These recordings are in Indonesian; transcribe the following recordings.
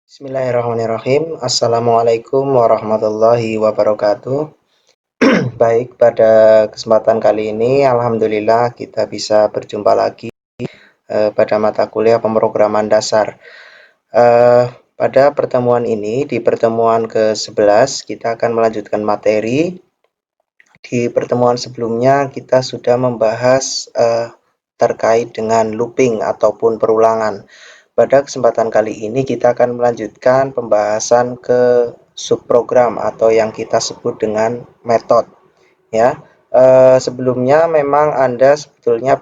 Bismillahirrahmanirrahim. Assalamualaikum warahmatullahi wabarakatuh. Baik, pada kesempatan kali ini, alhamdulillah kita bisa berjumpa lagi pada mata kuliah pemrograman dasar. Pada pertemuan ini, di pertemuan ke-11, kita akan melanjutkan materi. Di pertemuan sebelumnya, kita sudah membahas terkait dengan looping ataupun perulangan. Pada kesempatan kali ini kita akan melanjutkan pembahasan ke subprogram atau yang kita sebut dengan metode. Ya, sebelumnya memang Anda sebetulnya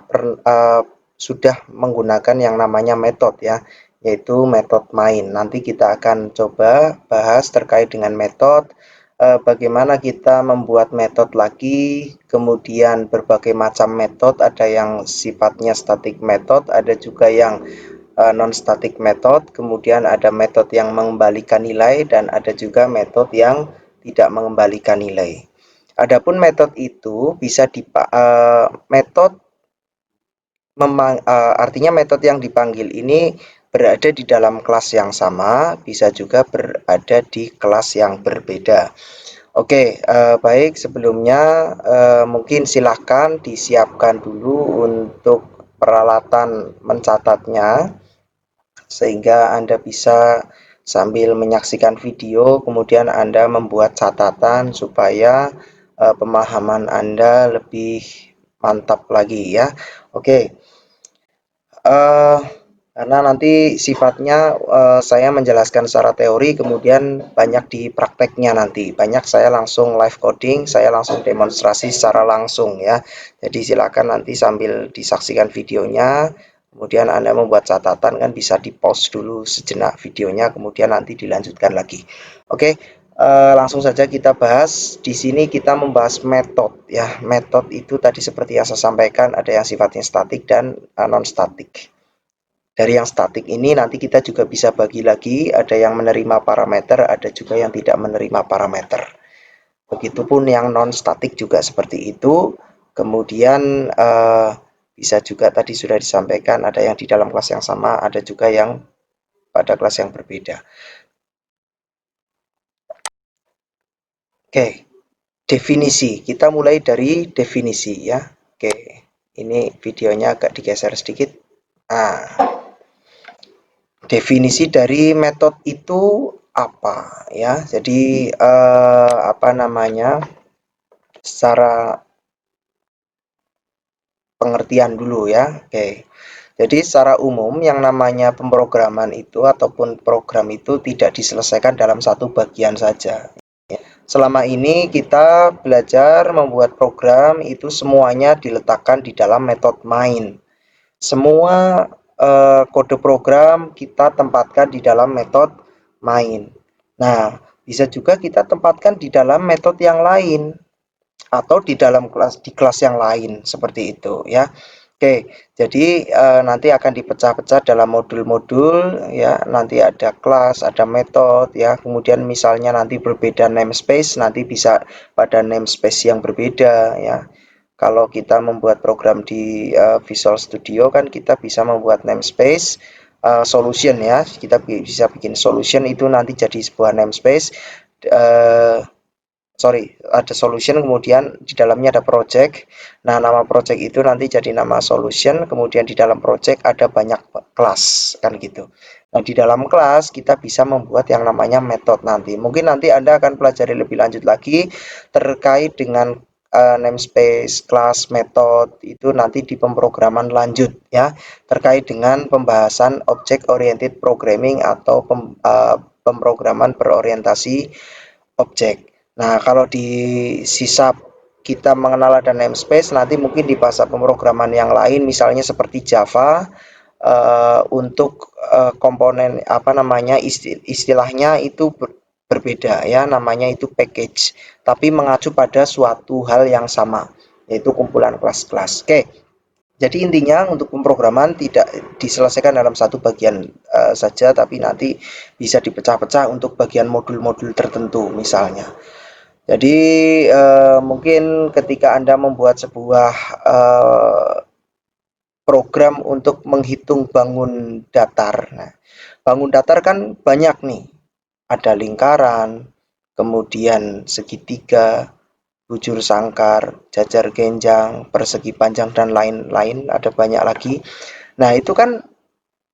sudah menggunakan yang namanya metode ya, yaitu metode main. Nanti kita akan coba bahas terkait dengan metode. Bagaimana kita membuat metode lagi, kemudian berbagai macam metode, ada yang sifatnya static method, ada juga yang non-static method, kemudian ada metode yang mengembalikan nilai, dan ada juga metode yang tidak mengembalikan nilai. Adapun metode itu bisa metode artinya metode yang dipanggil ini berada di dalam kelas yang sama, bisa juga berada di kelas yang berbeda. Oke, baik, sebelumnya mungkin silahkan disiapkan dulu untuk peralatan mencatatnya, sehingga Anda bisa sambil menyaksikan video, kemudian Anda membuat catatan supaya pemahaman Anda lebih mantap lagi ya. Oke, karena nanti sifatnya saya menjelaskan secara teori, kemudian banyak di prakteknya nanti. Banyak saya langsung live coding, saya langsung demonstrasi secara langsung ya. Jadi silakan nanti sambil disaksikan videonya, kemudian Anda membuat catatan, kan bisa di-pause dulu sejenak videonya, kemudian nanti dilanjutkan lagi. Oke, langsung saja kita bahas. Di sini kita membahas metode ya. Metode itu tadi seperti yang saya sampaikan, ada yang sifatnya statik dan non-statik. Dari yang statik ini nanti kita juga bisa bagi lagi, ada yang menerima parameter, ada juga yang tidak menerima parameter. Begitupun yang non-statik juga seperti itu. Kemudian bisa juga tadi sudah disampaikan, ada yang di dalam kelas yang sama, ada juga yang pada kelas yang berbeda. Oke, definisi. Kita mulai dari definisi ya. Oke, ini videonya agak digeser sedikit. Nah, definisi dari metode itu apa ya? Jadi apa namanya? Secara pengertian dulu ya. Oke. Jadi secara umum yang namanya pemrograman itu ataupun program itu tidak diselesaikan dalam satu bagian saja. Selama ini kita belajar membuat program itu semuanya diletakkan di dalam metode main. Semua kode program kita tempatkan di dalam metode main. Nah, bisa juga kita tempatkan di dalam metode yang lain atau di dalam kelas yang lain seperti itu ya. Oke, jadi nanti akan dipecah-pecah dalam modul-modul ya. Nanti ada kelas, ada metode ya. Kemudian misalnya nanti berbeda namespace, nanti bisa pada namespace yang berbeda ya. Kalau kita membuat program di Visual Studio kan kita bisa membuat namespace solution ya. Kita bisa bikin solution itu nanti jadi sebuah namespace. Ada solution, kemudian di dalamnya ada project. Nah, nama project itu nanti jadi nama solution, kemudian di dalam project ada banyak kelas, kan gitu. Nah, di dalam kelas kita bisa membuat yang namanya method nanti. Mungkin nanti Anda akan pelajari lebih lanjut lagi terkait dengan namespace, kelas, method itu nanti di pemrograman lanjut ya, terkait dengan pembahasan object oriented programming atau pemrograman berorientasi objek. Nah, kalau di sisa kita mengenal ada namespace, nanti mungkin di bahasa pemrograman yang lain, misalnya seperti Java, untuk komponen apa namanya istilahnya itu berbeda ya, namanya itu package, tapi mengacu pada suatu hal yang sama, yaitu kumpulan kelas-kelas. Oke. Jadi intinya untuk pemrograman tidak diselesaikan dalam satu bagian saja, tapi nanti bisa dipecah-pecah untuk bagian modul-modul tertentu misalnya. Jadi mungkin ketika Anda membuat sebuah program untuk menghitung bangun datar. Nah, bangun datar kan banyak nih. Ada lingkaran, kemudian segitiga, bujur sangkar, jajar genjang, persegi panjang, dan lain-lain, ada banyak lagi. Nah, itu kan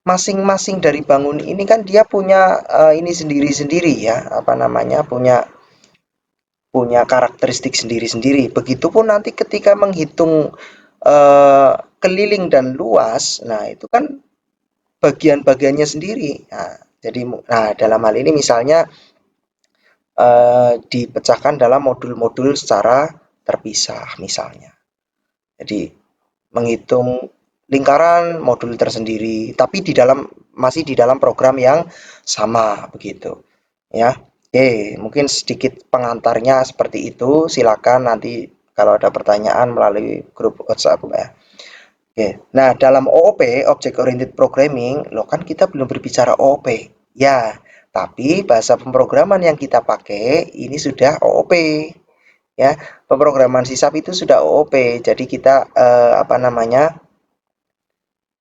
masing-masing dari bangun ini kan dia punya ini sendiri-sendiri ya, apa namanya, punya punya karakteristik sendiri-sendiri. Begitupun nanti ketika menghitung keliling dan luas, nah itu kan bagian-bagiannya sendiri. Nah, dalam hal ini misalnya dipecahkan dalam modul-modul secara terpisah misalnya. Jadi menghitung lingkaran modul tersendiri, tapi masih di dalam program yang sama begitu. Ya. Oke, mungkin sedikit pengantarnya seperti itu. Silakan nanti kalau ada pertanyaan melalui grup WhatsApp ya. Oke. Nah, dalam OOP, Object Oriented Programming, loh kan kita belum berbicara OOP. Ya, tapi bahasa pemrograman yang kita pakai ini sudah OOP. Ya, pemrograman sisap itu sudah OOP. Jadi kita apa namanya?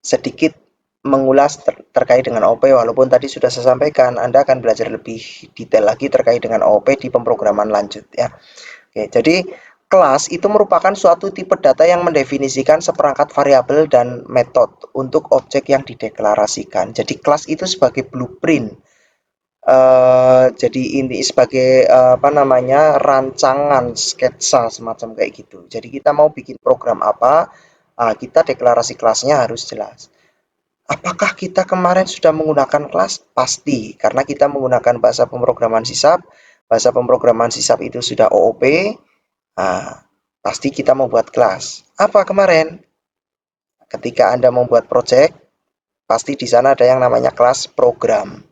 Sedikit mengulas terkait dengan OOP, walaupun tadi sudah saya sampaikan Anda akan belajar lebih detail lagi terkait dengan OOP di pemrograman lanjut ya. Oke, jadi kelas itu merupakan suatu tipe data yang mendefinisikan seperangkat variabel dan metode untuk objek yang dideklarasikan. Jadi kelas itu sebagai blueprint, jadi ini sebagai apa namanya, rancangan sketsa semacam kayak gitu. Jadi kita mau bikin program apa, kita deklarasi kelasnya harus jelas. Apakah kita kemarin sudah menggunakan kelas? Pasti, karena kita menggunakan bahasa pemrograman sisap. Bahasa pemrograman sisap itu sudah OOP. Nah, pasti kita membuat kelas. Apa kemarin? Ketika Anda membuat project, pasti di sana ada yang namanya kelas program.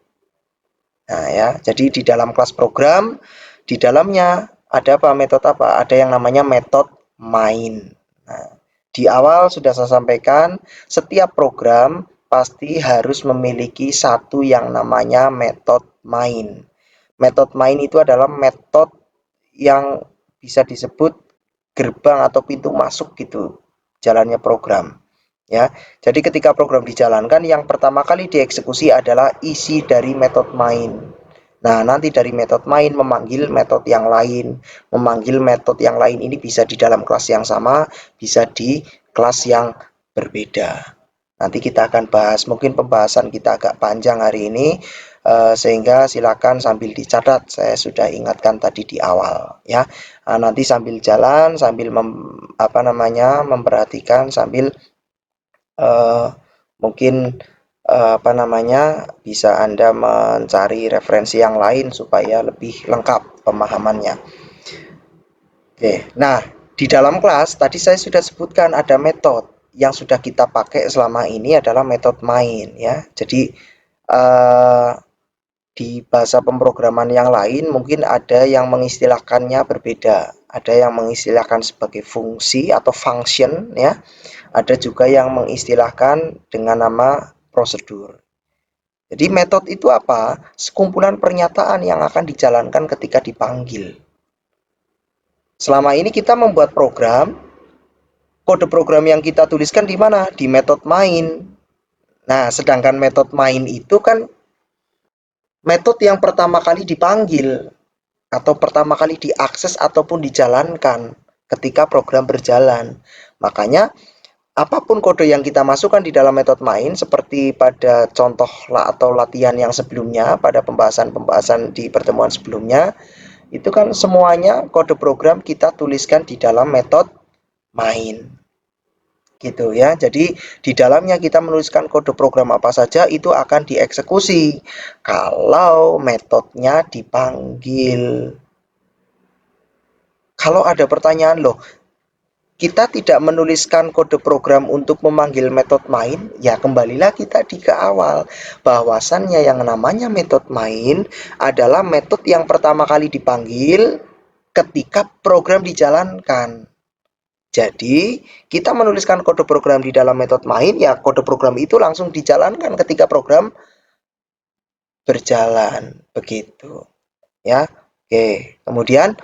Nah, ya, jadi di dalam kelas program, di dalamnya ada apa? Metode apa? Ada yang namanya metode main. Nah, di awal sudah saya sampaikan, setiap program pasti harus memiliki satu yang namanya metode main. Metode main itu adalah metode yang bisa disebut gerbang atau pintu masuk gitu jalannya program. Ya, jadi ketika program dijalankan, yang pertama kali dieksekusi adalah isi dari metode main. Nah, nanti dari metode main memanggil metode yang lain. Memanggil metode yang lain ini bisa di dalam kelas yang sama, bisa di kelas yang berbeda. Nanti kita akan bahas, mungkin pembahasan kita agak panjang hari ini, sehingga silakan sambil dicatat. Saya sudah ingatkan tadi di awal, ya. Nanti sambil jalan, sambil apa namanya, memperhatikan, sambil mungkin apa namanya, bisa Anda mencari referensi yang lain supaya lebih lengkap pemahamannya. Oke, nah di dalam kelas tadi saya sudah sebutkan ada metode yang sudah kita pakai selama ini adalah metode main ya. Jadi di bahasa pemrograman yang lain mungkin ada yang mengistilahkannya berbeda. Ada yang mengistilahkan sebagai fungsi atau function ya. Ada juga yang mengistilahkan dengan nama prosedur. Jadi metode itu apa? Sekumpulan pernyataan yang akan dijalankan ketika dipanggil. Selama ini kita membuat program, kode program yang kita tuliskan di mana? Di metode main. Nah, sedangkan metode main itu kan metode yang pertama kali dipanggil atau pertama kali diakses ataupun dijalankan ketika program berjalan. Makanya apapun kode yang kita masukkan di dalam metode main, seperti pada contoh atau latihan yang sebelumnya, pada pembahasan-pembahasan di pertemuan sebelumnya, itu kan semuanya kode program kita tuliskan di dalam metode main. Gitu ya. Jadi di dalamnya kita menuliskan kode program apa saja itu akan dieksekusi kalau metodenya dipanggil. Kalau ada pertanyaan, loh, kita tidak menuliskan kode program untuk memanggil metode main, ya kembali lagi tadi ke awal, bahwasannya yang namanya metode main adalah metode yang pertama kali dipanggil ketika program dijalankan. Jadi, kita menuliskan kode program di dalam metode main, ya kode program itu langsung dijalankan ketika program berjalan, begitu. Ya, oke. Kemudian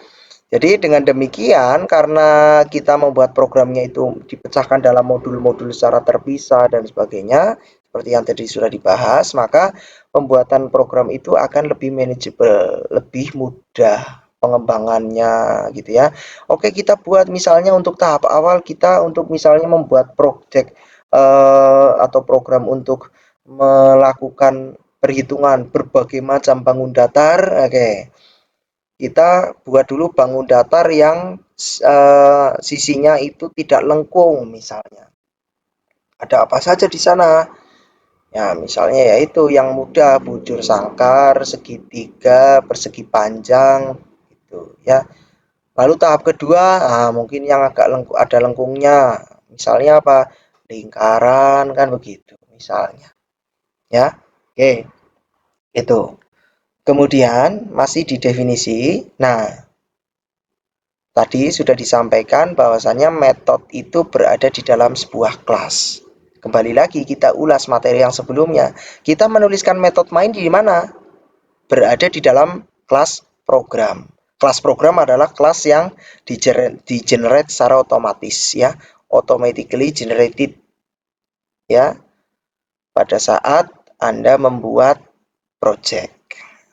jadi dengan demikian, karena kita membuat programnya itu dipecahkan dalam modul-modul secara terpisah dan sebagainya, seperti yang tadi sudah dibahas, maka pembuatan program itu akan lebih manageable, lebih mudah pengembangannya gitu ya. Oke, kita buat misalnya untuk tahap awal kita untuk misalnya membuat project atau program untuk melakukan perhitungan berbagai macam bangun datar. Oke, kita buat dulu bangun datar yang sisinya itu tidak lengkung misalnya. Ada apa saja di sana? Ya, misalnya yaitu yang mudah, bujur sangkar, segitiga, persegi panjang, gitu ya. Lalu tahap kedua, mungkin yang agak ada lengkungnya, misalnya apa? Lingkaran kan begitu, misalnya. Ya, oke, itu. Kemudian masih di definisi. Nah, tadi sudah disampaikan bahwasannya metode itu berada di dalam sebuah kelas. Kembali lagi kita ulas materi yang sebelumnya. Kita menuliskan metode main di mana? Berada di dalam kelas program. Kelas program adalah kelas yang di-generate secara otomatis ya, automatically generated ya pada saat Anda membuat project.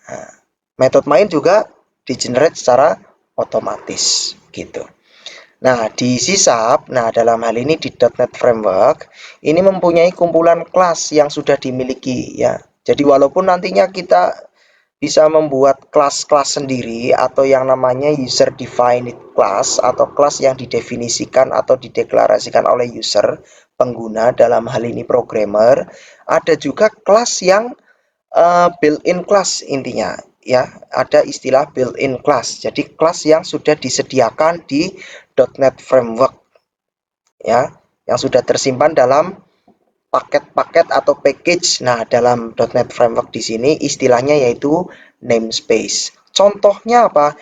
Nah, metode main juga di-generate secara otomatis gitu. Nah, di C#, dalam hal ini di .NET Framework, ini mempunyai kumpulan kelas yang sudah dimiliki ya. Jadi walaupun nantinya kita bisa membuat kelas-kelas sendiri atau yang namanya user defined class atau kelas yang didefinisikan atau dideklarasikan oleh user pengguna, dalam hal ini programmer, ada juga kelas yang built-in class intinya ya, ada istilah built-in class. Jadi kelas yang sudah disediakan di .NET Framework ya, yang sudah tersimpan dalam paket-paket atau package. Nah, dalam .NET Framework di sini istilahnya yaitu namespace. Contohnya apa?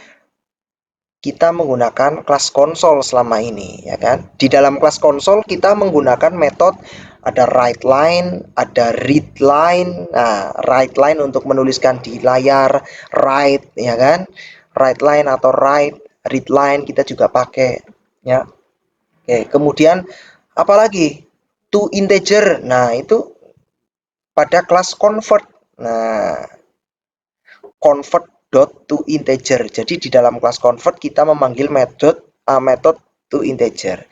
Kita menggunakan kelas konsol selama ini, ya kan? Di dalam kelas konsol kita menggunakan metode ada write line, ada read line. Nah, write line untuk menuliskan di layar, write, ya kan? Write line atau write, read line kita juga pakai, ya. Oke, kemudian apalagi? To integer. Nah, itu pada kelas convert. Nah, convert dot to integer. Jadi di dalam kelas convert kita memanggil metode to integer.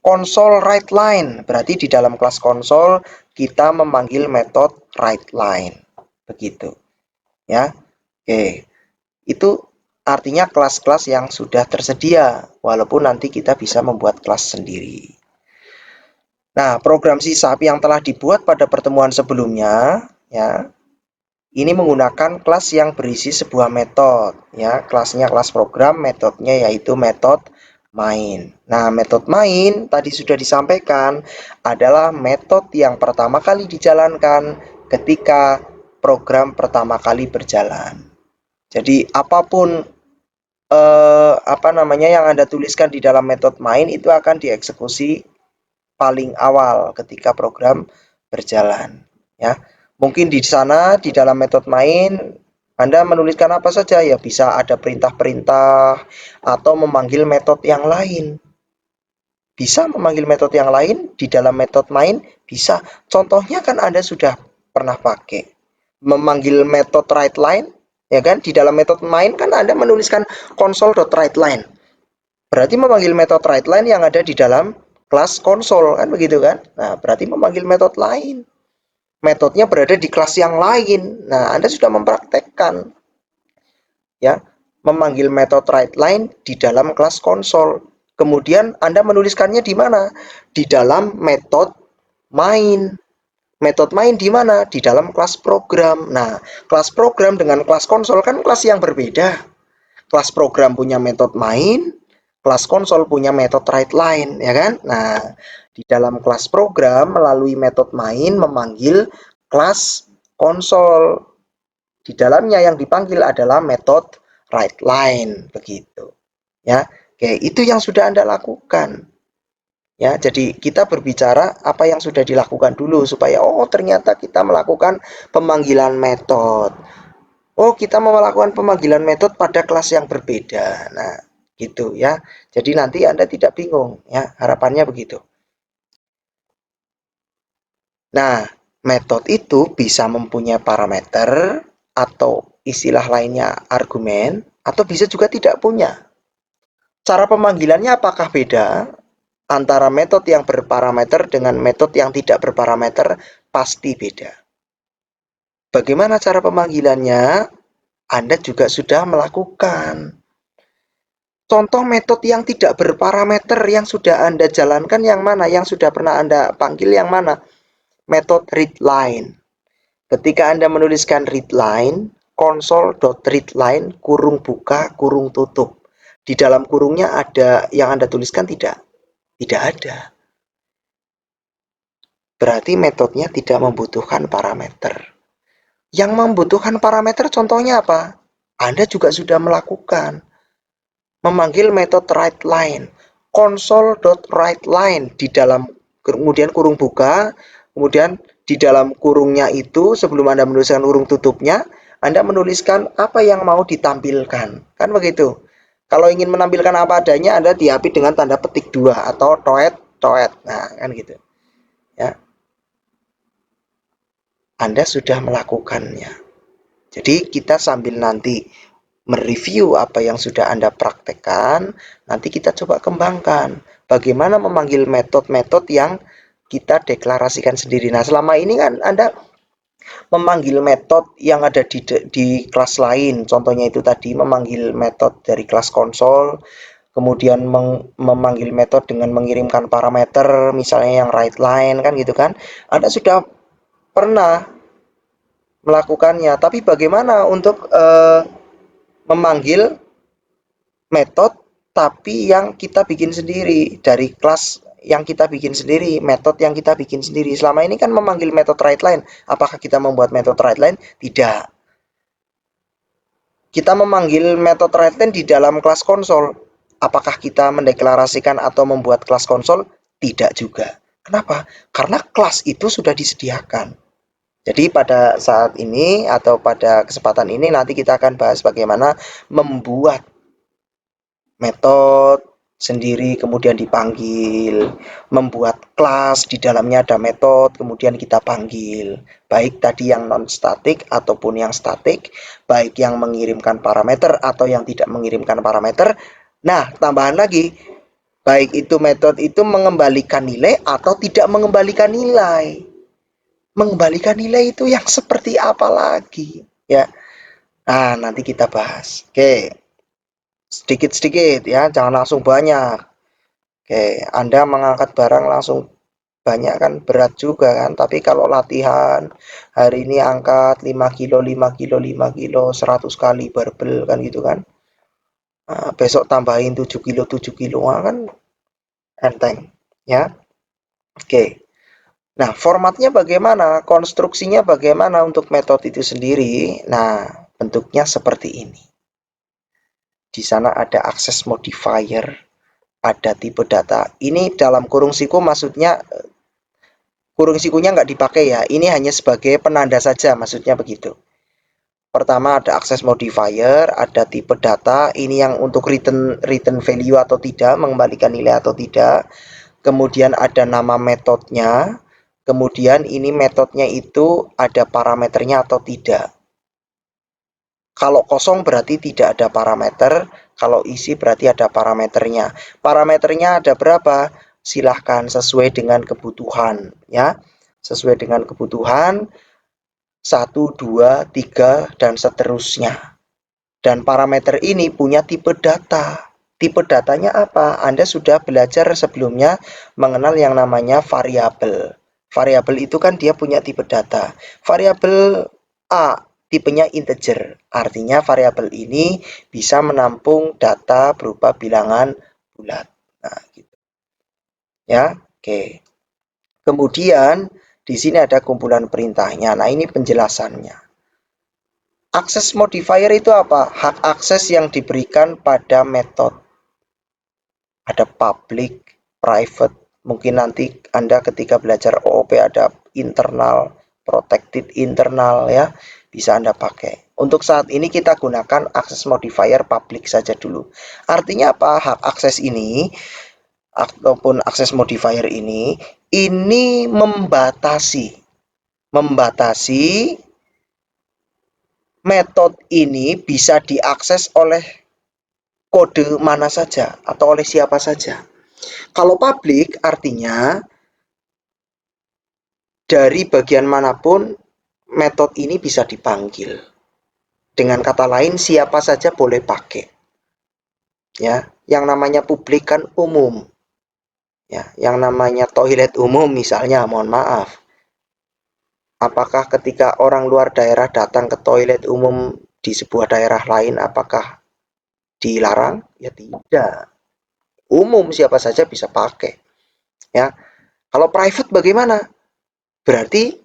Console write line berarti di dalam kelas konsol kita memanggil metode write line. Begitu. Ya. Oke. Itu artinya kelas-kelas yang sudah tersedia walaupun nanti kita bisa membuat kelas sendiri. Nah, program C# yang telah dibuat pada pertemuan sebelumnya ya, ini menggunakan kelas yang berisi sebuah metode ya, kelasnya kelas program, metodenya yaitu metode main. Nah, metode main tadi sudah disampaikan adalah metode yang pertama kali dijalankan ketika program pertama kali berjalan. Jadi apapun yang Anda tuliskan di dalam metode main itu akan dieksekusi paling awal ketika program berjalan ya. Mungkin di sana di dalam metode main Anda menuliskan apa saja ya, bisa ada perintah-perintah atau memanggil metode yang lain. Bisa memanggil metode yang lain di dalam metode main, bisa. Contohnya kan Anda sudah pernah pakai memanggil metode writeLine ya kan, di dalam metode main kan Anda menuliskan console.writeLine. Berarti memanggil metode writeLine yang ada di dalam kelas konsol kan begitu kan. Nah, berarti memanggil metode lain. Metodenya berada di kelas yang lain. Nah, Anda sudah mempraktekkan ya, memanggil metode writeLine di dalam kelas konsol. Kemudian Anda menuliskannya di mana? Di dalam metode main. Metode main di mana? Di dalam kelas program. Nah, kelas program dengan kelas konsol kan kelas yang berbeda. Kelas program punya metode main, kelas konsol punya metode writeLine, ya kan? Nah, di dalam kelas program melalui metode main memanggil kelas konsol. Di dalamnya yang dipanggil adalah metode writeLine, begitu. Ya, oke, itu yang sudah Anda lakukan. Ya, jadi kita berbicara apa yang sudah dilakukan dulu supaya ternyata kita melakukan pemanggilan metode. Kita melakukan pemanggilan metode pada kelas yang berbeda. Nah, gitu ya. Jadi nanti Anda tidak bingung ya, harapannya begitu. Nah, Metode itu bisa mempunyai parameter atau istilah lainnya argumen, atau bisa juga tidak punya. Cara pemanggilannya apakah beda? Antara metode yang berparameter dengan metode yang tidak berparameter pasti beda. Bagaimana cara pemanggilannya? Anda juga sudah melakukan. Contoh metode yang tidak berparameter yang sudah Anda jalankan yang mana? Yang sudah pernah Anda panggil yang mana? Metode readLine. Ketika Anda menuliskan readLine, console.readLine kurung buka kurung tutup. Di dalam kurungnya ada yang Anda tuliskan tidak? Tidak ada. Berarti metodenya tidak membutuhkan parameter. Yang membutuhkan parameter contohnya apa? Anda juga sudah melakukan. Memanggil metode writeLine. Console.writeLine di dalam kemudian kurung buka, kemudian di dalam kurungnya itu sebelum Anda menuliskan kurung tutupnya, Anda menuliskan apa yang mau ditampilkan. Kan begitu. Kalau ingin menampilkan apa adanya, Anda diapit dengan tanda petik 2 atau toet. Nah, kan gitu. Ya. Anda sudah melakukannya. Jadi kita sambil nanti mereview apa yang sudah Anda praktekkan, nanti kita coba kembangkan bagaimana memanggil metode-metode yang kita deklarasikan sendiri. Nah, selama ini kan Anda memanggil metode yang ada di kelas lain, contohnya itu tadi memanggil metode dari kelas konsol, kemudian memanggil metode dengan mengirimkan parameter, misalnya yang writeLine kan gitu kan. Anda sudah pernah melakukannya, tapi bagaimana untuk memanggil metode tapi yang kita bikin sendiri dari kelas yang kita bikin sendiri, metode yang kita bikin sendiri. Selama ini kan memanggil metode writeLine. Apakah kita membuat metode writeLine? Tidak. Kita memanggil metode writeLine di dalam kelas konsol. Apakah kita mendeklarasikan atau membuat kelas konsol? Tidak juga. Kenapa? Karena kelas itu sudah disediakan. Jadi pada saat ini atau pada kesempatan ini nanti kita akan bahas bagaimana membuat metode sendiri kemudian dipanggil, membuat kelas di dalamnya ada metode kemudian kita panggil, baik tadi yang non statik ataupun yang statik, baik yang mengirimkan parameter atau yang tidak mengirimkan parameter. Nah, tambahan lagi, baik itu metode itu mengembalikan nilai atau tidak mengembalikan nilai. Mengembalikan nilai itu yang seperti apa lagi ya? Nah, nanti kita bahas. Oke, sedikit-sedikit ya, jangan langsung banyak. Oke, Anda mengangkat barang langsung banyak kan berat juga kan, tapi kalau latihan hari ini angkat 5 kilo 5 kilo 5 kilo 100 kali barbel kan gitu kan. Nah, besok tambahin 7 kilo 7 kilo kan enteng ya. Oke. Nah, formatnya bagaimana? Konstruksinya bagaimana untuk metode itu sendiri? Nah, bentuknya seperti ini. Di sana ada akses modifier, ada tipe data. Ini dalam kurung siku maksudnya kurung sikunya nggak dipakai ya. Ini hanya sebagai penanda saja, maksudnya begitu. Pertama ada akses modifier, ada tipe data. Ini yang untuk return value atau tidak, mengembalikan nilai atau tidak. Kemudian ada nama metodenya. Kemudian ini metodenya itu ada parameternya atau tidak. Kalau kosong berarti tidak ada parameter, kalau isi berarti ada parameternya. Parameternya ada berapa? Silahkan sesuai dengan kebutuhan ya. Sesuai dengan kebutuhan 1, 2, 3 dan seterusnya. Dan parameter ini punya tipe data. Tipe datanya apa? Anda sudah belajar sebelumnya mengenal yang namanya variabel. Variabel itu kan dia punya tipe data. Variabel A tipenya integer. Artinya variabel ini bisa menampung data berupa bilangan bulat. Nah, gitu. Ya, oke. Kemudian di sini ada kumpulan perintahnya. Nah, ini penjelasannya. Akses modifier itu apa? Hak akses yang diberikan pada metode. Ada public, private, mungkin nanti Anda ketika belajar OOP ada internal, protected internal ya, bisa Anda pakai. Untuk saat ini kita gunakan akses modifier public saja dulu. Artinya apa? Hak akses ini ataupun akses modifier ini membatasi membatasi metode ini bisa diakses oleh kode mana saja atau oleh siapa saja. Kalau public artinya dari bagian manapun metode ini bisa dipanggil. Dengan kata lain, siapa saja boleh pakai. Ya, yang namanya publik kan umum. Ya, yang namanya toilet umum misalnya, mohon maaf. Apakah ketika orang luar daerah datang ke toilet umum di sebuah daerah lain, apakah dilarang? Ya tidak. Umum siapa saja bisa pakai. Ya, kalau private bagaimana? Berarti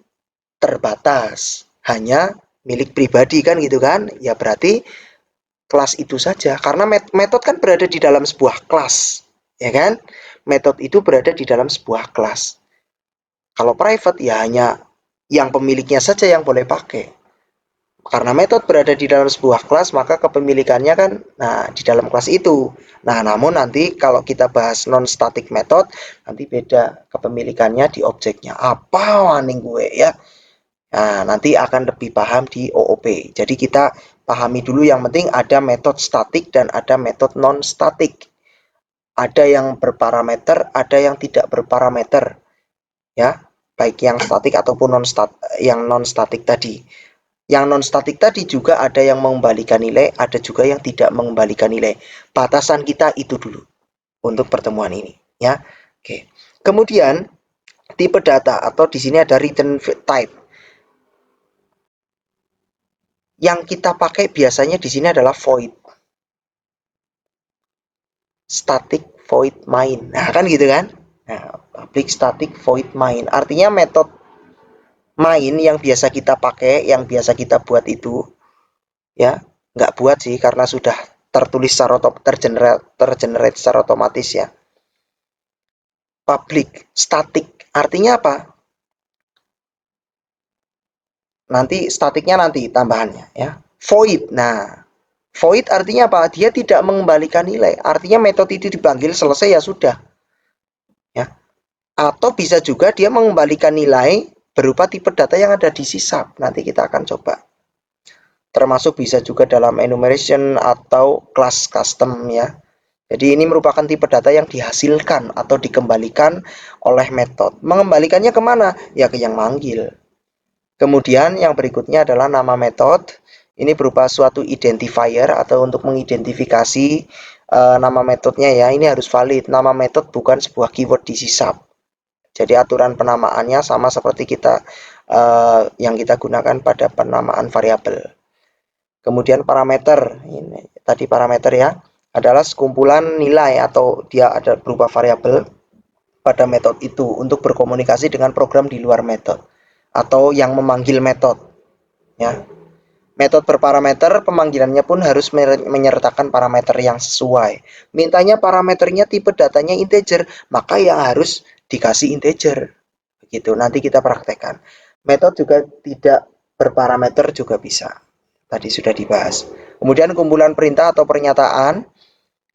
terbatas, hanya milik pribadi kan gitu kan? Ya berarti kelas itu saja, karena metode kan berada di dalam sebuah kelas, ya kan? Metode itu berada di dalam sebuah kelas. Kalau private ya hanya yang pemiliknya saja yang boleh pakai. Karena metode berada di dalam sebuah kelas, maka kepemilikannya kan di dalam kelas itu. Nah, namun nanti kalau kita bahas non-static method, nanti beda kepemilikannya di objeknya. Apa waning gue ya? Nah, nanti akan lebih paham di OOP. Jadi kita pahami dulu yang penting ada metode statik dan ada metode non-statik. Ada yang berparameter, ada yang tidak berparameter. Ya, baik yang statik ataupun yang non-statik tadi. Yang non-statik tadi juga ada yang mengembalikan nilai, ada juga yang tidak mengembalikan nilai. Batasan kita itu dulu untuk pertemuan ini, ya. Oke. Kemudian tipe data atau di sini ada return type. Yang kita pakai biasanya di sini adalah void. Static void main. Nah, kan gitu kan? Nah, public static void main. Artinya metode main yang biasa kita pakai, yang biasa kita buat itu, ya, nggak buat sih karena sudah tertulis secara tergenerate secara otomatis ya. Public static artinya apa? Nanti statiknya nanti tambahannya ya. Void. Nah, void artinya apa? Dia tidak mengembalikan nilai. Artinya metode itu dipanggil selesai ya sudah. Ya. Atau bisa juga dia mengembalikan nilai berupa tipe data yang ada di sysub. Nanti kita akan coba. Termasuk bisa juga dalam enumeration atau class custom ya. Jadi ini merupakan tipe data yang dihasilkan atau dikembalikan oleh metode. Mengembalikannya kemana? Ya ke yang manggil. Kemudian yang berikutnya adalah nama metode. Ini berupa suatu identifier atau untuk mengidentifikasi nama metodenya ya. Ini harus valid. Nama metode bukan sebuah keyword di sysub. Jadi aturan penamaannya sama seperti kita yang kita gunakan pada penamaan variabel. Kemudian parameter, ini tadi parameter ya, adalah sekumpulan nilai atau dia ada berupa variabel pada metode itu untuk berkomunikasi dengan program di luar metode atau yang memanggil metode ya. Metode berparameter pemanggilannya pun harus menyertakan parameter yang sesuai. Mintanya parameternya tipe datanya integer, maka yang harus dikasih integer. Begitu, nanti kita praktekkan. Metode juga tidak berparameter juga bisa. Tadi sudah dibahas. Kemudian kumpulan perintah atau pernyataan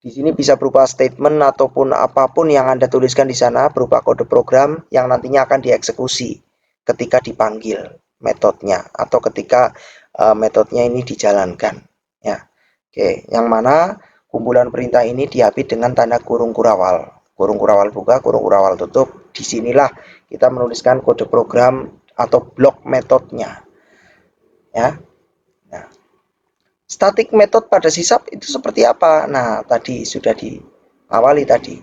di sini bisa berupa statement ataupun apapun yang Anda tuliskan di sana berupa kode program yang nantinya akan dieksekusi ketika dipanggil metodenya atau ketika metodenya ini dijalankan ya. Oke, yang mana kumpulan perintah ini diapit dengan tanda kurung kurawal. Kurung kurawal buka, kurung kurawal tutup. Disinilah kita menuliskan kode program atau blok metodenya ya. Nah, static method pada sysub itu seperti apa? Nah, tadi sudah diawali tadi.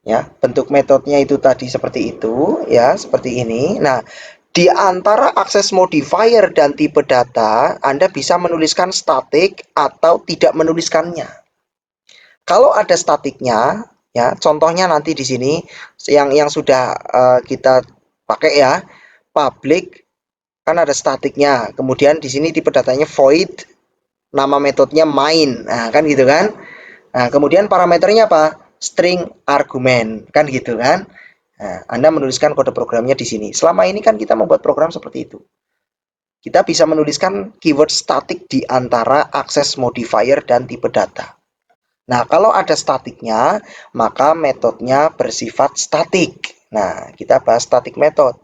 Ya, bentuk metodenya itu tadi seperti itu, ya, seperti ini. Nah, di antara akses modifier dan tipe data, Anda bisa menuliskan static atau tidak menuliskannya. Kalau ada statiknya, ya, contohnya nanti di sini yang sudah kita pakai ya, public kan ada statiknya. Kemudian di sini tipe datanya void, nama metodenya main, nah kan gitu kan. Nah kemudian parameternya apa? String argumen, kan gitu kan. Nah, Anda menuliskan kode programnya di sini. Selama ini kan kita membuat program seperti itu. Kita bisa menuliskan keyword static di antara akses modifier dan tipe data. Nah kalau ada statiknya, maka metodenya bersifat statik. Nah kita bahas static method.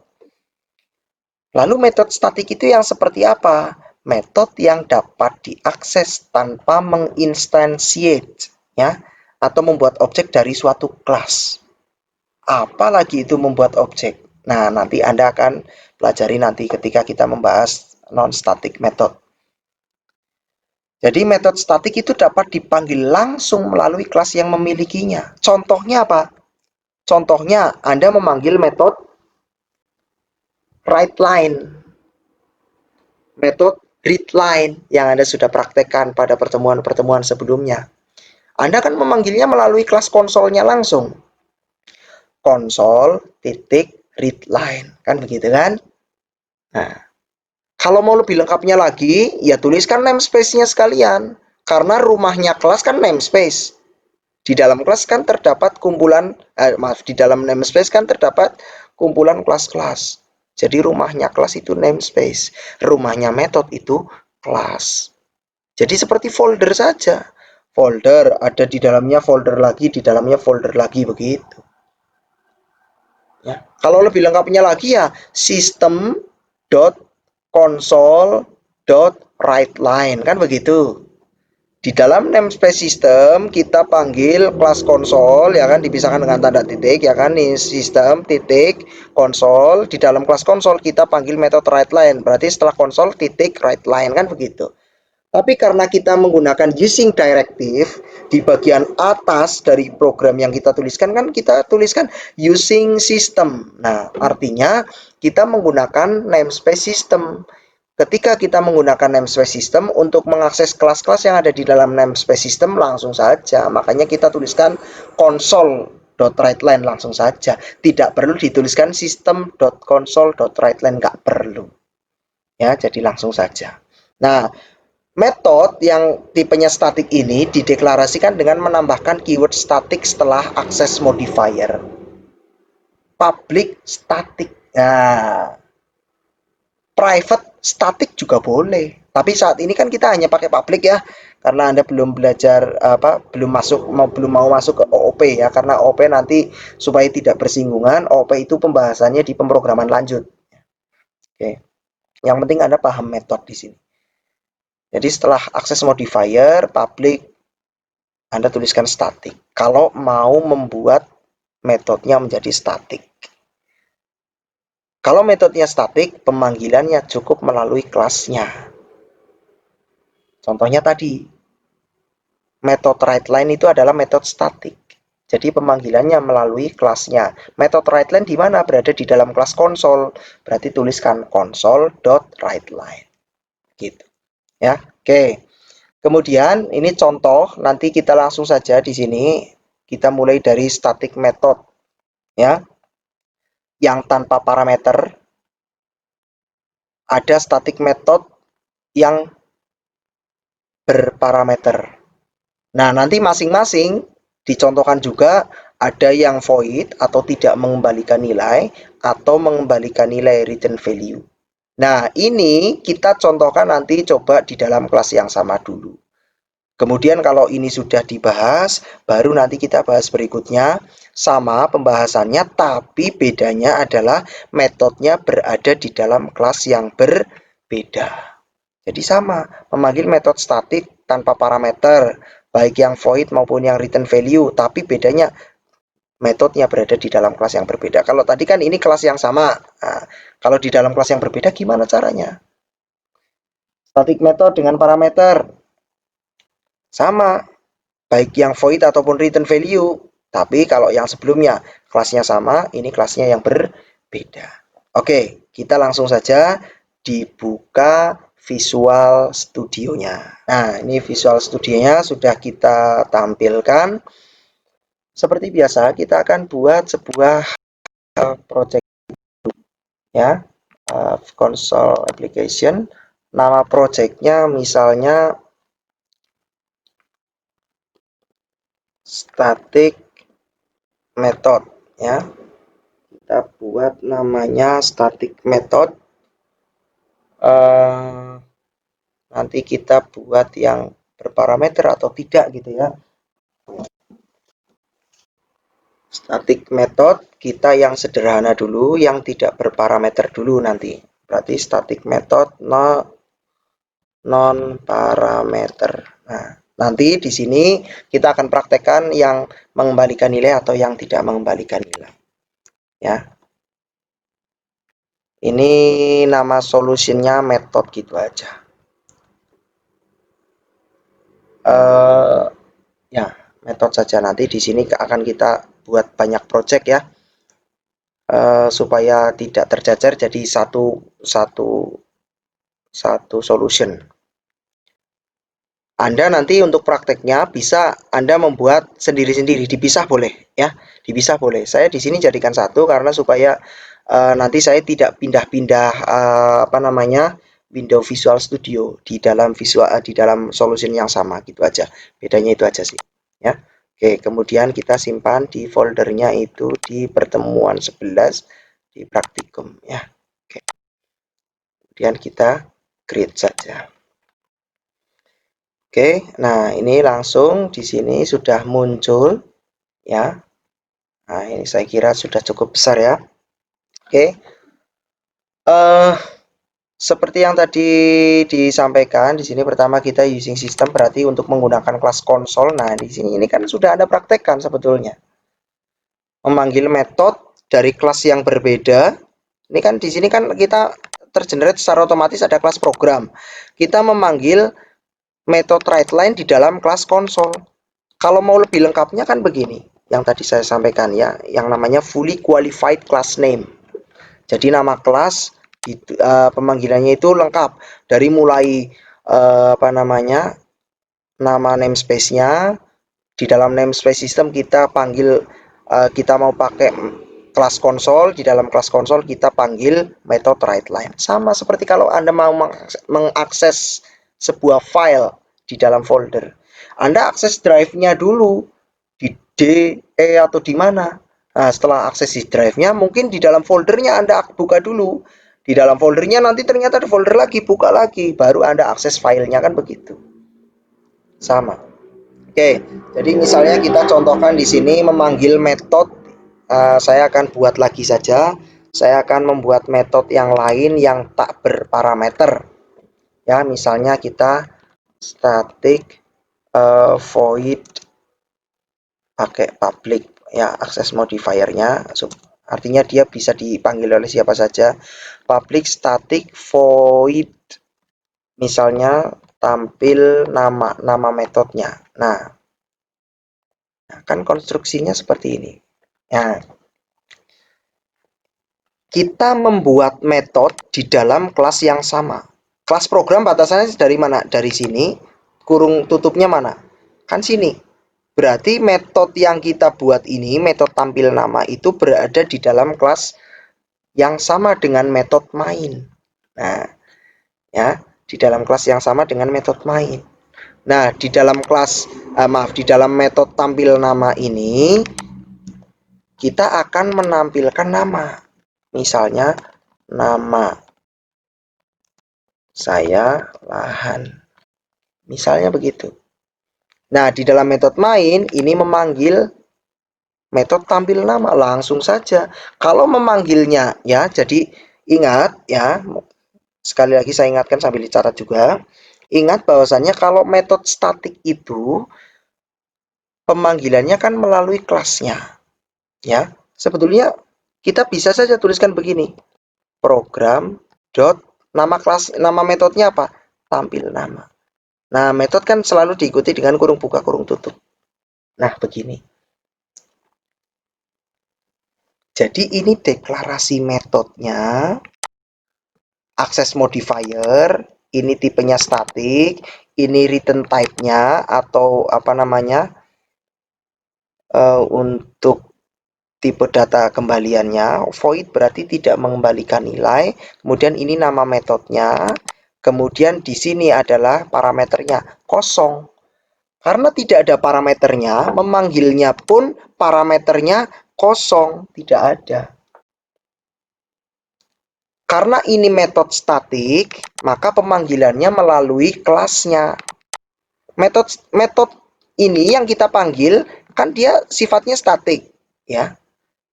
Lalu metode statik itu yang seperti apa? Metode yang dapat diakses tanpa menginstansiate, ya, atau membuat objek dari suatu kelas. Apalagi itu membuat objek. Nah, nanti Anda akan pelajari nanti ketika kita membahas non-static method. Jadi metode statik itu dapat dipanggil langsung melalui kelas yang memilikinya. Contohnya apa? Contohnya Anda memanggil metode writeLine, metode readLine yang Anda sudah praktekkan pada pertemuan-pertemuan sebelumnya. Anda akan memanggilnya melalui kelas konsolnya langsung. Konsol titik readLine, kan begitu kan? Nah, kalau mau lebih lengkapnya lagi, ya tuliskan namespace-nya sekalian. Karena rumahnya kelas kan namespace. Di dalam kelas kan terdapat kumpulan, di dalam namespace kan terdapat kumpulan kelas-kelas. Jadi rumahnya kelas itu namespace, rumahnya metode itu kelas. Jadi seperti folder saja. Folder ada di dalamnya folder lagi, di dalamnya folder lagi begitu. Ya. Kalau lebih lengkapnya lagi ya system.console.writeLine kan begitu. Di dalam namespace system kita panggil kelas konsol ya kan, dipisahkan dengan tanda titik ya kan, nih sistem titik konsol. Di dalam kelas konsol kita panggil metode writeLine, berarti setelah konsol titik writeLine kan begitu. Tapi karena kita menggunakan using directive di bagian atas dari program yang kita tuliskan kan kita tuliskan using system. Nah, artinya kita menggunakan namespace system. Ketika kita menggunakan namespace system untuk mengakses kelas-kelas yang ada di dalam namespace system langsung saja. Makanya kita tuliskan console.writeLine langsung saja. Tidak perlu dituliskan system.console.writeLine, nggak perlu. Ya, jadi langsung saja. Nah, metode yang tipenya static ini dideklarasikan dengan menambahkan keyword static setelah akses modifier. Public static. Nah, private static juga boleh. Tapi saat ini kan kita hanya pakai public ya, karena Anda belum belajar belum mau masuk ke OOP ya, karena OOP nanti supaya tidak bersinggungan, OOP itu pembahasannya di pemrograman lanjut. Oke. Yang penting Anda paham metode di sini. Jadi setelah akses modifier, public, Anda tuliskan static. Kalau mau membuat metodenya menjadi static. Kalau metodenya static, pemanggilannya cukup melalui kelasnya. Contohnya tadi, metode writeLine itu adalah metode static. Jadi pemanggilannya melalui kelasnya. Metode writeLine di mana? Berada di dalam kelas konsol. Berarti tuliskan console.writeLine. Gitu. Ya, oke. Kemudian ini contoh, nanti kita langsung saja di sini kita mulai dari static method ya. Yang tanpa parameter. Ada static method yang berparameter. Nah, nanti masing-masing dicontohkan juga ada yang void atau tidak mengembalikan nilai atau mengembalikan nilai return value. Nah, ini kita contohkan nanti coba di dalam kelas yang sama dulu. Kemudian kalau ini sudah dibahas, baru nanti kita bahas berikutnya. Sama pembahasannya, tapi bedanya adalah metodenya berada di dalam kelas yang berbeda. Jadi sama, memanggil metode statik tanpa parameter, baik yang void maupun yang return value, tapi bedanya metodenya berada di dalam kelas yang berbeda. Kalau tadi kan ini kelas yang sama, nah, kalau di dalam kelas yang berbeda gimana caranya? Static method dengan parameter, sama, baik yang void ataupun return value, tapi kalau yang sebelumnya kelasnya sama, ini kelasnya yang berbeda. Oke, kita langsung saja dibuka Visual Studio-nya. Nah, ini Visual Studio-nya sudah kita tampilkan. Seperti biasa, kita akan buat sebuah project ya, console application. Nama projectnya misalnya static method ya. Kita buat namanya static method. Nanti kita buat yang berparameter atau tidak gitu ya. Static method kita yang sederhana dulu, yang tidak berparameter dulu nanti. Berarti static method non parameter. Nah, nanti di sini kita akan praktekkan yang mengembalikan nilai atau yang tidak mengembalikan nilai. Ya. Ini nama solusinya method gitu aja. Ya, metode saja. Nanti di sini akan kita buat banyak project ya, supaya tidak terjajar jadi satu solution. Anda nanti untuk prakteknya bisa Anda membuat sendiri-sendiri, dipisah boleh ya, dipisah boleh. Saya di sini jadikan satu karena supaya nanti saya tidak pindah-pindah window Visual Studio di dalam solution yang sama gitu aja. Bedanya itu aja sih ya. Oke, kemudian kita simpan di foldernya itu di pertemuan 11 di praktikum ya. Oke. Kemudian kita create saja. Oke, nah ini langsung di sini sudah muncul ya. Nah, ini saya kira sudah cukup besar ya. Oke. Seperti yang tadi disampaikan di sini, pertama kita using system berarti untuk menggunakan kelas konsol. Nah, di sini ini kan sudah ada praktekkan sebetulnya. Memanggil metode dari kelas yang berbeda. Ini kan di sini kan kita tergenerate secara otomatis ada kelas program. Kita memanggil metode writeLine di dalam kelas konsol. Kalau mau lebih lengkapnya kan begini, yang tadi saya sampaikan ya, yang namanya fully qualified class name. Jadi nama kelas pemanggilannya itu lengkap dari mulai nama namespace-nya. Di dalam namespace system kita panggil kita mau pakai kelas konsol, di dalam kelas konsol kita panggil metode writeLine. Sama seperti kalau Anda mau mengakses sebuah file di dalam folder. Anda akses drive-nya dulu di D, E atau di mana. Nah, setelah akses di drive-nya, mungkin di dalam foldernya Anda buka dulu. Di dalam foldernya nanti ternyata ada folder lagi, buka lagi, baru Anda akses filenya, kan begitu. Sama. Oke, jadi misalnya kita contohkan di sini memanggil metode. Saya akan buat lagi saja. Saya akan membuat metode yang lain yang tak berparameter. Ya, misalnya kita static void pakai public ya, akses modifiernya. Artinya dia bisa dipanggil oleh siapa saja. Public static void misalnya tampil nama metodenya. Nah, kan konstruksinya seperti ini. Nah, kita membuat metode di dalam kelas yang sama. Kelas program batasannya dari mana? Dari sini, kurung tutupnya mana? Kan sini. Berarti metode yang kita buat ini, metode tampil nama itu berada di dalam kelas yang sama dengan metode main. Nah, ya, di dalam kelas yang sama dengan metode main. Nah, di dalam kelas, di dalam metode tampil nama ini, kita akan menampilkan nama. Misalnya, nama saya lahan. Misalnya begitu. Nah, di dalam metode main, ini memanggil metode tampil nama langsung saja. Kalau memanggilnya, ya, jadi ingat, ya, sekali lagi saya ingatkan sambil dicatat juga. Ingat bahwasannya kalau metode statik itu, pemanggilannya kan melalui kelasnya. Ya, sebetulnya kita bisa saja tuliskan begini. Program dot nama kelas, nama metodenya apa? Tampil nama. Nah, metode kan selalu diikuti dengan kurung buka kurung tutup. Nah, begini. Jadi ini deklarasi metodenya, akses modifier, ini tipenya static, ini return type-nya atau untuk tipe data kembaliannya. Void berarti tidak mengembalikan nilai. Kemudian ini nama metodenya. Kemudian di sini adalah parameternya kosong. Karena tidak ada parameternya, memanggilnya pun parameternya kosong, tidak ada. Karena ini metode statik, maka pemanggilannya melalui kelasnya. Metode ini yang kita panggil kan dia sifatnya statik, ya.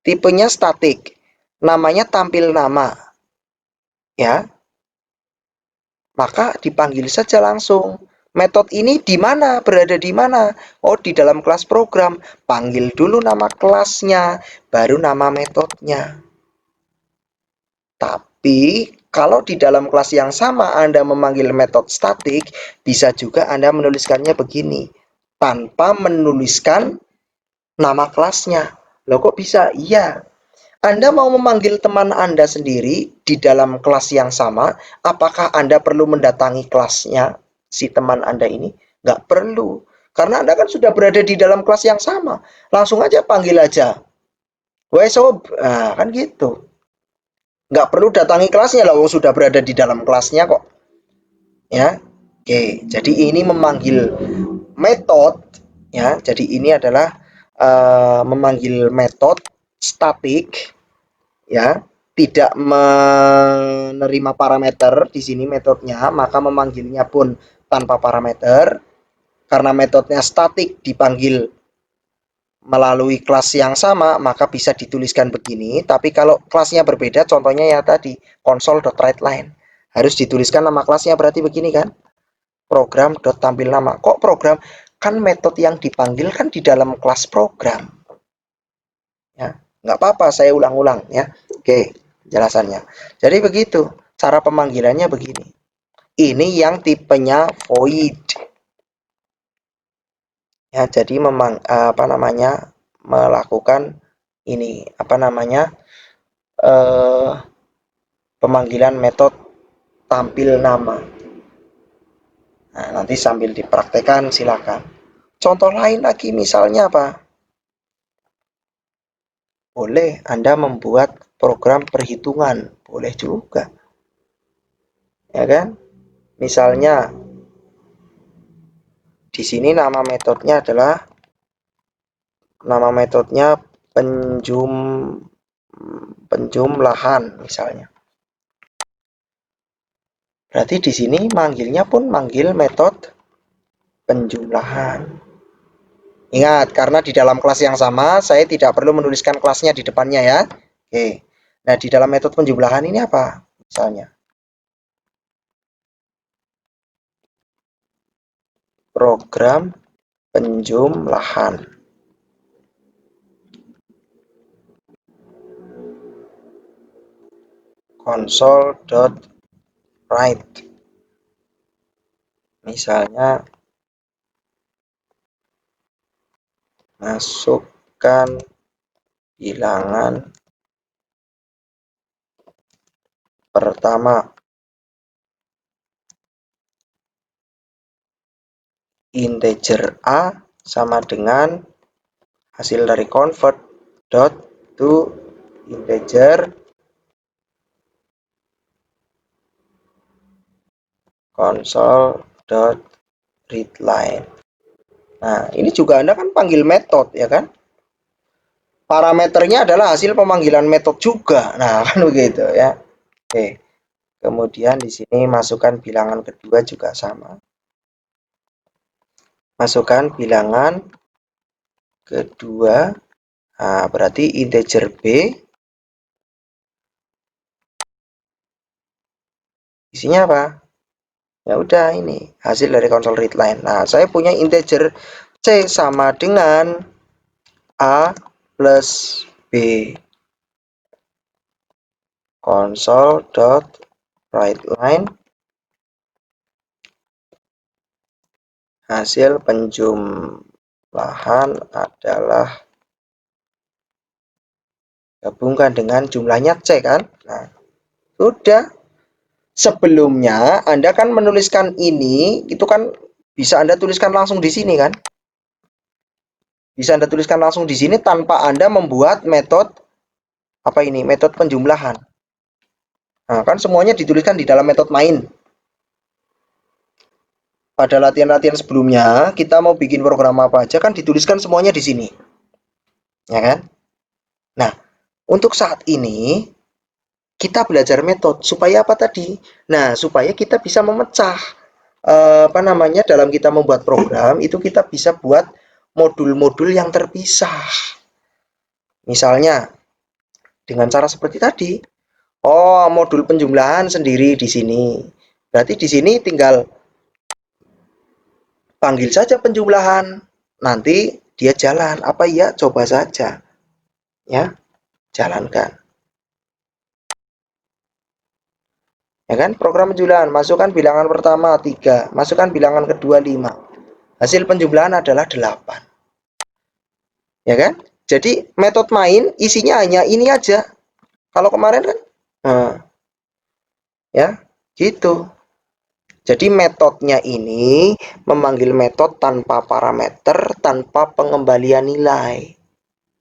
Tipenya statik. Namanya tampil nama. ya, maka dipanggil saja langsung. Metode ini di mana? Berada di mana? Oh, di dalam kelas program. Panggil dulu nama kelasnya, baru nama metodenya. Tapi, kalau di dalam kelas yang sama Anda memanggil metode statik, bisa juga Anda menuliskannya begini, tanpa menuliskan nama kelasnya. Loh, kok bisa? Iya. Anda mau memanggil teman Anda sendiri di dalam kelas yang sama, apakah Anda perlu mendatangi kelasnya si teman Anda ini? Nggak perlu. Karena Anda kan sudah berada di dalam kelas yang sama. Langsung aja panggil aja. Woi sob, nah, kan gitu. Nggak perlu datangi kelasnya lah, sudah berada di dalam kelasnya kok. Ya, oke. Jadi ini memanggil metode, ya. Jadi ini adalah memanggil metode statik, ya, tidak menerima parameter di sini metodenya, maka memanggilnya pun tanpa parameter. Karena metodenya statik dipanggil melalui kelas yang sama, maka bisa dituliskan begini. Tapi kalau kelasnya berbeda, contohnya ya tadi, console.writeLine. Harus dituliskan nama kelasnya, berarti begini kan? Program.tampil nama. Kok program? Kan metode yang dipanggil kan di dalam kelas program. Ya, nggak apa-apa, saya ulang-ulang ya. Oke, penjelasannya. Jadi begitu, cara pemanggilannya begini. Ini yang tipenya void. Ya, jadi memang melakukan ini pemanggilan metode tampil nama. Nah, nanti sambil dipraktekkan silakan. Contoh lain lagi misalnya apa? Boleh Anda membuat program perhitungan, boleh juga. Ya kan? Misalnya di sini nama metodenya penjumlahan misalnya. Berarti di sini manggilnya pun manggil metode penjumlahan. Ingat, karena di dalam kelas yang sama, saya tidak perlu menuliskan kelasnya di depannya ya. Oke. Nah, di dalam metode penjumlahan ini apa? Misalnya, program penjumlahan. Console.write. Misalnya, masukkan bilangan pertama, integer A sama dengan hasil dari convert dot to integer console.readline. Nah, ini juga Anda kan panggil metode ya kan? Parameternya adalah hasil pemanggilan metode juga. Nah, kan begitu ya. Oke. Kemudian di sini masukkan bilangan kedua juga sama. Masukkan bilangan kedua. Nah, berarti integer B. Isinya apa? Ya udah, ini hasil dari console readline. Nah, saya punya integer C sama dengan A plus B. Console.writeLine hasil penjumlahan adalah gabungkan dengan jumlahnya C kan. Nah, sudah. Sebelumnya Anda kan menuliskan ini, itu kan bisa Anda tuliskan langsung di sini kan. Bisa Anda tuliskan langsung di sini tanpa Anda membuat metode apa ini, metode penjumlahan. Nah, kan semuanya dituliskan di dalam metode main. Pada latihan-latihan sebelumnya, kita mau bikin program apa aja kan dituliskan semuanya di sini. Ya kan? Nah, untuk saat ini kita belajar metode supaya apa tadi? Nah, supaya kita bisa memecah dalam kita membuat program itu kita bisa buat modul-modul yang terpisah. Misalnya dengan cara seperti tadi, Oh, modul penjumlahan sendiri di sini. Berarti di sini tinggal panggil saja penjumlahan. Nanti dia jalan. Apa iya? Coba saja. Ya, jalankan. Ya kan? Program penjumlahan. Masukkan bilangan pertama 3. Masukkan bilangan kedua 5. Hasil penjumlahan adalah 8. Ya kan? Jadi metode main isinya hanya ini aja. Kalau kemarin kan, nah, ya gitu. Jadi metodenya ini memanggil metode tanpa parameter, tanpa pengembalian nilai.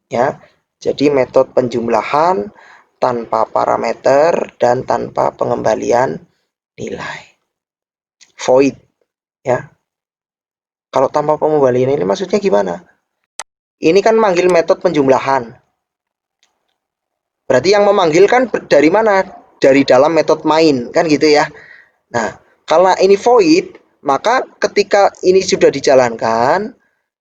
Ya, jadi metode penjumlahan tanpa parameter dan tanpa pengembalian nilai. Void, ya. Kalau tanpa pengembalian nilai maksudnya gimana? Ini kan manggil metode penjumlahan. Berarti yang memanggil kan dari mana? Dari dalam metode main, kan gitu ya. Nah, kalau ini void, maka ketika ini sudah dijalankan,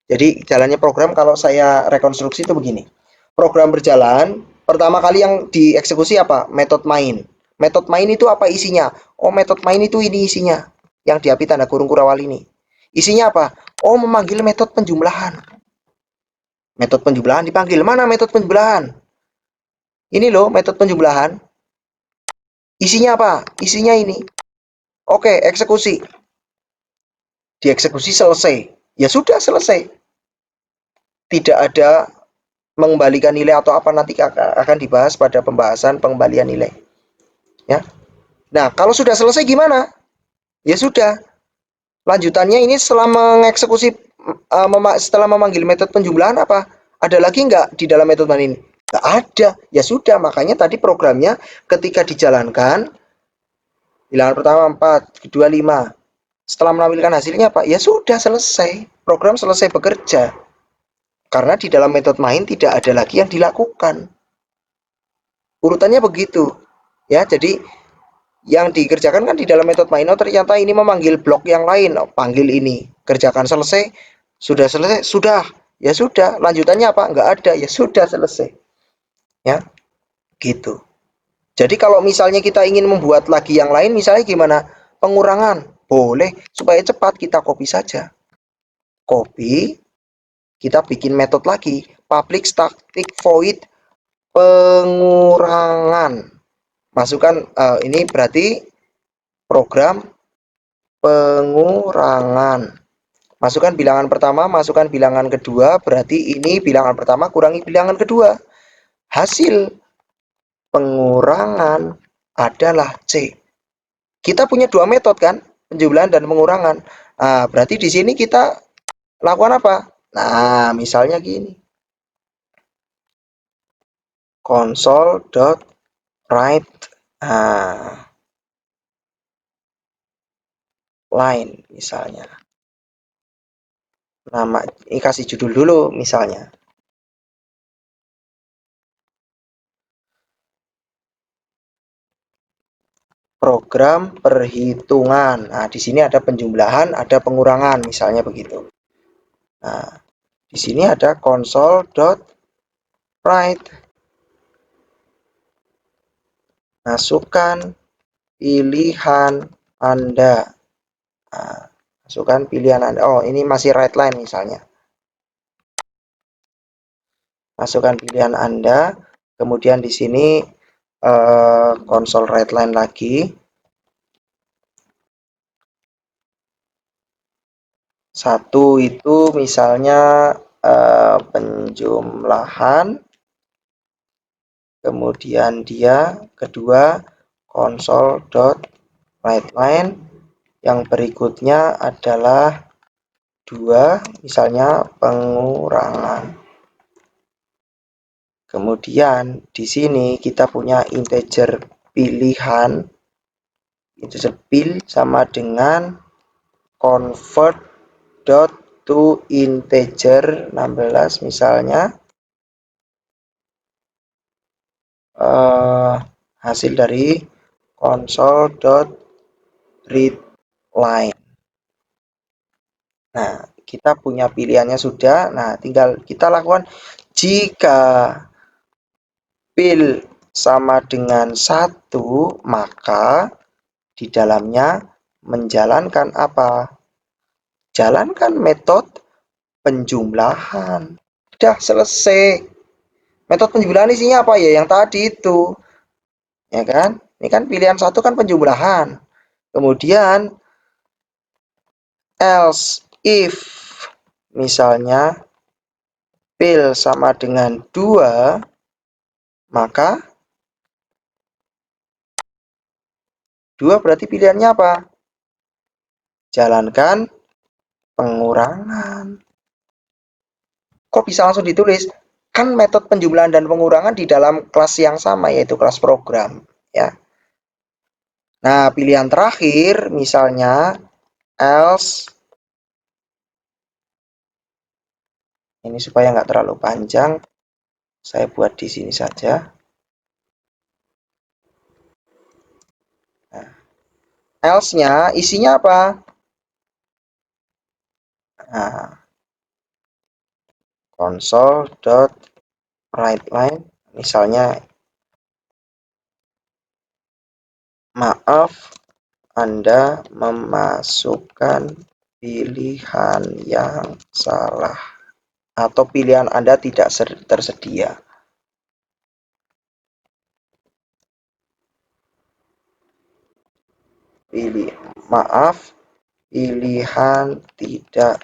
jadi jalannya program kalau saya rekonstruksi itu begini. Program berjalan, pertama kali yang dieksekusi apa? Metode main. Metode main itu apa isinya? Oh, metode main itu ini isinya. Yang diapi tanda kurung kurawal ini. Isinya apa? Oh, memanggil metode penjumlahan. Metode penjumlahan dipanggil. Mana metode penjumlahan? Ini loh metode penjumlahan. Isinya apa? Isinya ini. Oke, eksekusi. Dieksekusi selesai. Ya sudah selesai. Tidak ada mengembalikan nilai atau apa nanti akan dibahas pada pembahasan pengembalian nilai. Ya. Nah, kalau sudah selesai gimana? Ya sudah. Lanjutannya ini setelah mengeksekusi setelah memanggil metode penjumlahan apa? Ada lagi nggak di dalam metode ini? Nggak ada. Ya sudah, makanya tadi programnya ketika dijalankan bilangan pertama 4, kedua 5. Setelah menampilkan hasilnya apa? Ya sudah selesai. Program selesai bekerja. Karena di dalam metode main tidak ada lagi yang dilakukan. Urutannya begitu. Ya, jadi yang dikerjakan kan di dalam metode main. Oh, ternyata ini memanggil blok yang lain. Oh, panggil ini. Kerjakan selesai. Sudah selesai? Sudah. Ya sudah. Lanjutannya apa? Nggak ada. Ya sudah selesai. Ya, gitu. Jadi kalau misalnya kita ingin membuat lagi yang lain, misalnya gimana? Pengurangan. Boleh. Supaya cepat kita copy saja. Copy. Kita bikin metode lagi. Public static void pengurangan. Masukkan ini berarti program pengurangan. Masukkan bilangan pertama, masukkan bilangan kedua, berarti ini bilangan pertama kurangi bilangan kedua. Hasil pengurangan adalah C. Kita punya dua metode kan, penjumlahan dan pengurangan. Nah, berarti di sini kita lakukan apa? Nah, misalnya gini. Console.write line misalnya. Nama ini kasih judul dulu misalnya. Program perhitungan. Nah, di sini ada penjumlahan, ada pengurangan misalnya begitu. Nah, di sini ada console.write. Masukkan pilihan Anda. Nah, masukkan pilihan Anda. Oh, ini masih write line misalnya. Masukkan pilihan Anda. Kemudian di sini console write line lagi. Satu itu misalnya penjumlahan. Kemudian dia kedua console.writeLine. Yang berikutnya adalah 2 misalnya pengurangan. Kemudian di sini kita punya integer pilihan. Integer pil sama dengan convert dot to integer 16 misalnya. Hasil dari console.readLine. Nah, kita punya pilihannya sudah. Nah, tinggal kita lakukan jika pil sama dengan 1, maka di dalamnya menjalankan apa? Jalankan metode penjumlahan. Udah selesai. Metode penjumlahan isinya apa ya? Yang tadi itu. Ya kan? Ini kan pilihan 1 kan penjumlahan. Kemudian else if misalnya pil sama dengan 2, maka 2 berarti pilihannya apa? Jalankan pengurangan. Kok bisa langsung ditulis? Kan metode penjumlahan dan pengurangan di dalam kelas yang sama, yaitu kelas program. Ya. Nah, pilihan terakhir misalnya else, ini supaya nggak terlalu panjang, saya buat di sini saja. Nah, else-nya isinya apa? Nah, console.writeLine, misalnya, maaf, Anda memasukkan pilihan yang salah, atau pilihan Anda tidak tersedia. Maaf, pilihan tidak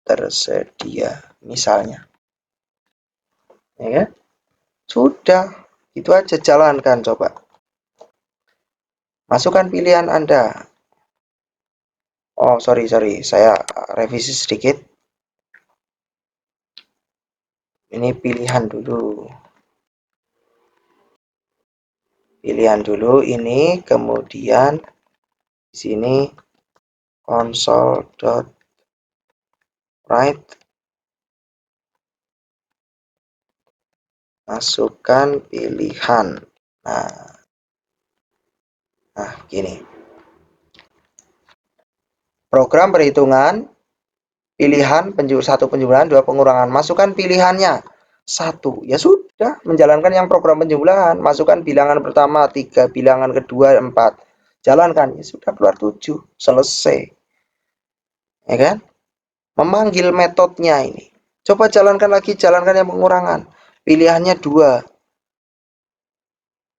tersedia, misalnya. Ya kan? Sudah, itu aja, jalankan coba. Masukkan pilihan Anda. Oh, sorry, saya revisi sedikit. Ini pilihan dulu. Pilihan dulu ini, kemudian di sini console.write, masukkan pilihan. Nah, gini. Program perhitungan, pilihan 1 penjumlahan, 2 pengurangan. Masukkan pilihannya 1. Ya sudah, menjalankan yang program penjumlahan. Masukkan bilangan pertama 3, bilangan kedua 4. Jalankan, ya sudah, keluar 7. Selesai. Ya kan? Memanggil metodenya ini. Coba jalankan lagi, jalankan yang pengurangan. Pilihannya 2.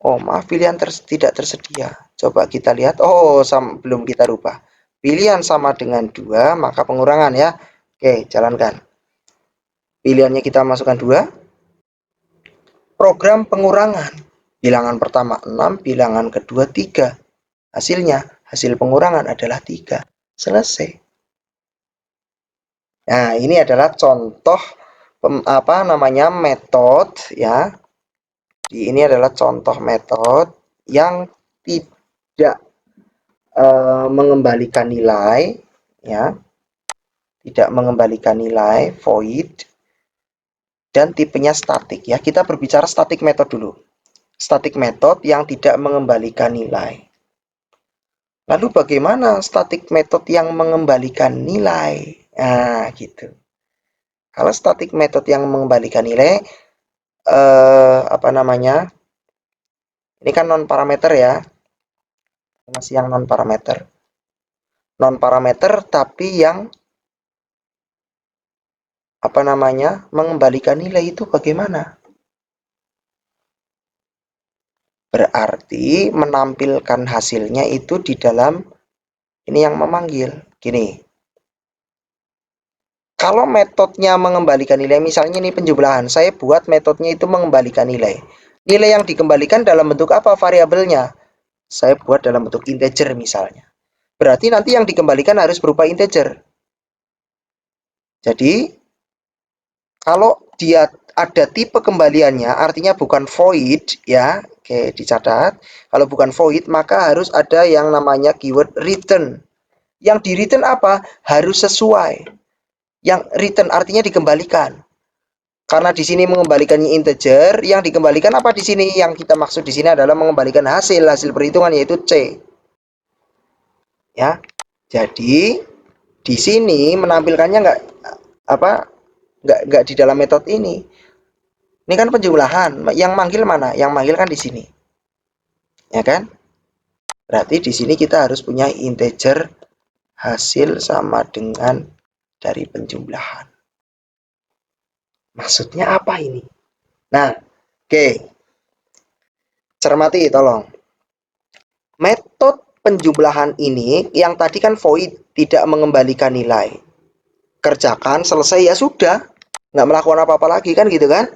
Oh, maaf, pilihan tidak tersedia. Coba kita lihat. Oh, belum kita rubah. Pilihan sama dengan 2, maka pengurangan ya. Oke, jalankan. Pilihannya kita masukkan 2. Program pengurangan. Bilangan pertama 6, bilangan kedua 3. Hasilnya, hasil pengurangan adalah 3. Selesai. Nah, ini adalah contoh metode ya. Ini adalah contoh metode yang tidak mengembalikan nilai ya. Tidak mengembalikan nilai, void, dan tipenya statik ya. Kita berbicara static method dulu. Static method yang tidak mengembalikan nilai. Lalu bagaimana static method yang mengembalikan nilai? Nah, gitu. Kalau static method yang mengembalikan nilai, ini kan non parameter ya. Masih yang non parameter. Non parameter tapi yang mengembalikan nilai itu bagaimana? Berarti menampilkan hasilnya itu di dalam ini yang memanggil. Gini. Kalau metodenya mengembalikan nilai, misalnya ini penjumlahan, saya buat metodenya itu mengembalikan nilai. Nilai yang dikembalikan dalam bentuk apa variabelnya? Saya buat dalam bentuk integer misalnya. Berarti nanti yang dikembalikan harus berupa integer. Jadi, kalau dia ada tipe kembaliannya, artinya bukan void, ya, oke, dicatat. Kalau bukan void, maka harus ada yang namanya keyword return. Yang di return apa? Harus sesuai. Yang return artinya dikembalikan. Karena di sini mengembalikannya integer, yang dikembalikan apa di sini? Yang kita maksud di sini adalah mengembalikan hasil perhitungan, yaitu C. Ya. Jadi di sini menampilkannya nggak di dalam metode ini. Ini kan penjumlahan. Yang manggil mana? Yang manggil kan di sini. ya kan? Berarti di sini kita harus punya integer hasil sama dengan dari penjumlahan. Maksudnya apa ini? Nah, oke. Cermati tolong. Metode penjumlahan ini yang tadi kan void, tidak mengembalikan nilai. Kerjakan, selesai, ya sudah. Nggak melakukan apa-apa lagi kan gitu kan.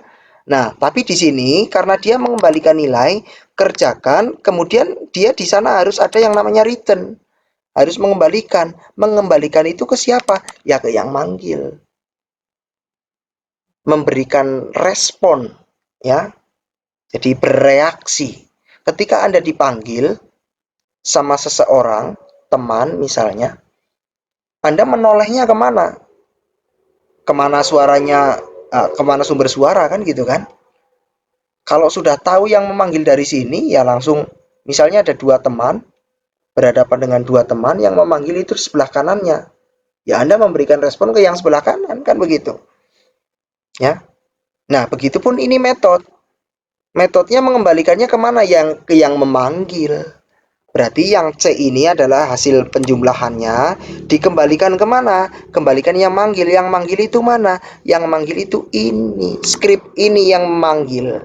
Nah, tapi di sini karena dia mengembalikan nilai, kerjakan, kemudian dia di sana harus ada yang namanya return. Harus mengembalikan. Mengembalikan itu ke siapa? Ya ke yang manggil. Memberikan respon, ya. Jadi bereaksi. Ketika Anda dipanggil sama seseorang, teman misalnya, Anda menolehnya kemana? Kemana suaranya, kemana sumber suara kan gitu kan? Kalau sudah tahu yang memanggil dari sini, ya langsung, misalnya ada dua teman, berhadapan dengan dua teman yang memanggil itu sebelah kanannya. Ya Anda memberikan respon ke yang sebelah kanan, kan begitu. Ya. Nah, begitupun ini metode. Metodenya mengembalikannya kemana? Ke yang memanggil. Berarti yang C ini adalah hasil penjumlahannya, dikembalikan kemana? Kembalikan yang manggil. Yang manggil itu mana? Yang manggil itu ini. Script ini yang memanggil.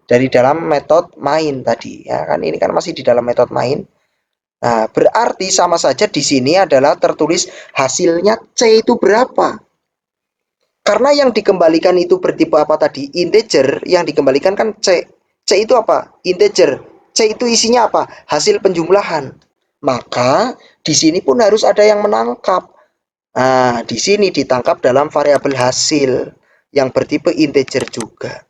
Dari dalam metode main tadi. Ya kan ini kan masih di dalam metode main. Nah, berarti sama saja di sini adalah tertulis hasilnya C itu berapa. Karena yang dikembalikan itu bertipe apa tadi? Integer. Yang dikembalikan kan C. C itu apa? Integer. C itu isinya apa? Hasil penjumlahan. Maka di sini pun harus ada yang menangkap. Nah, di sini ditangkap dalam variabel hasil yang bertipe integer juga.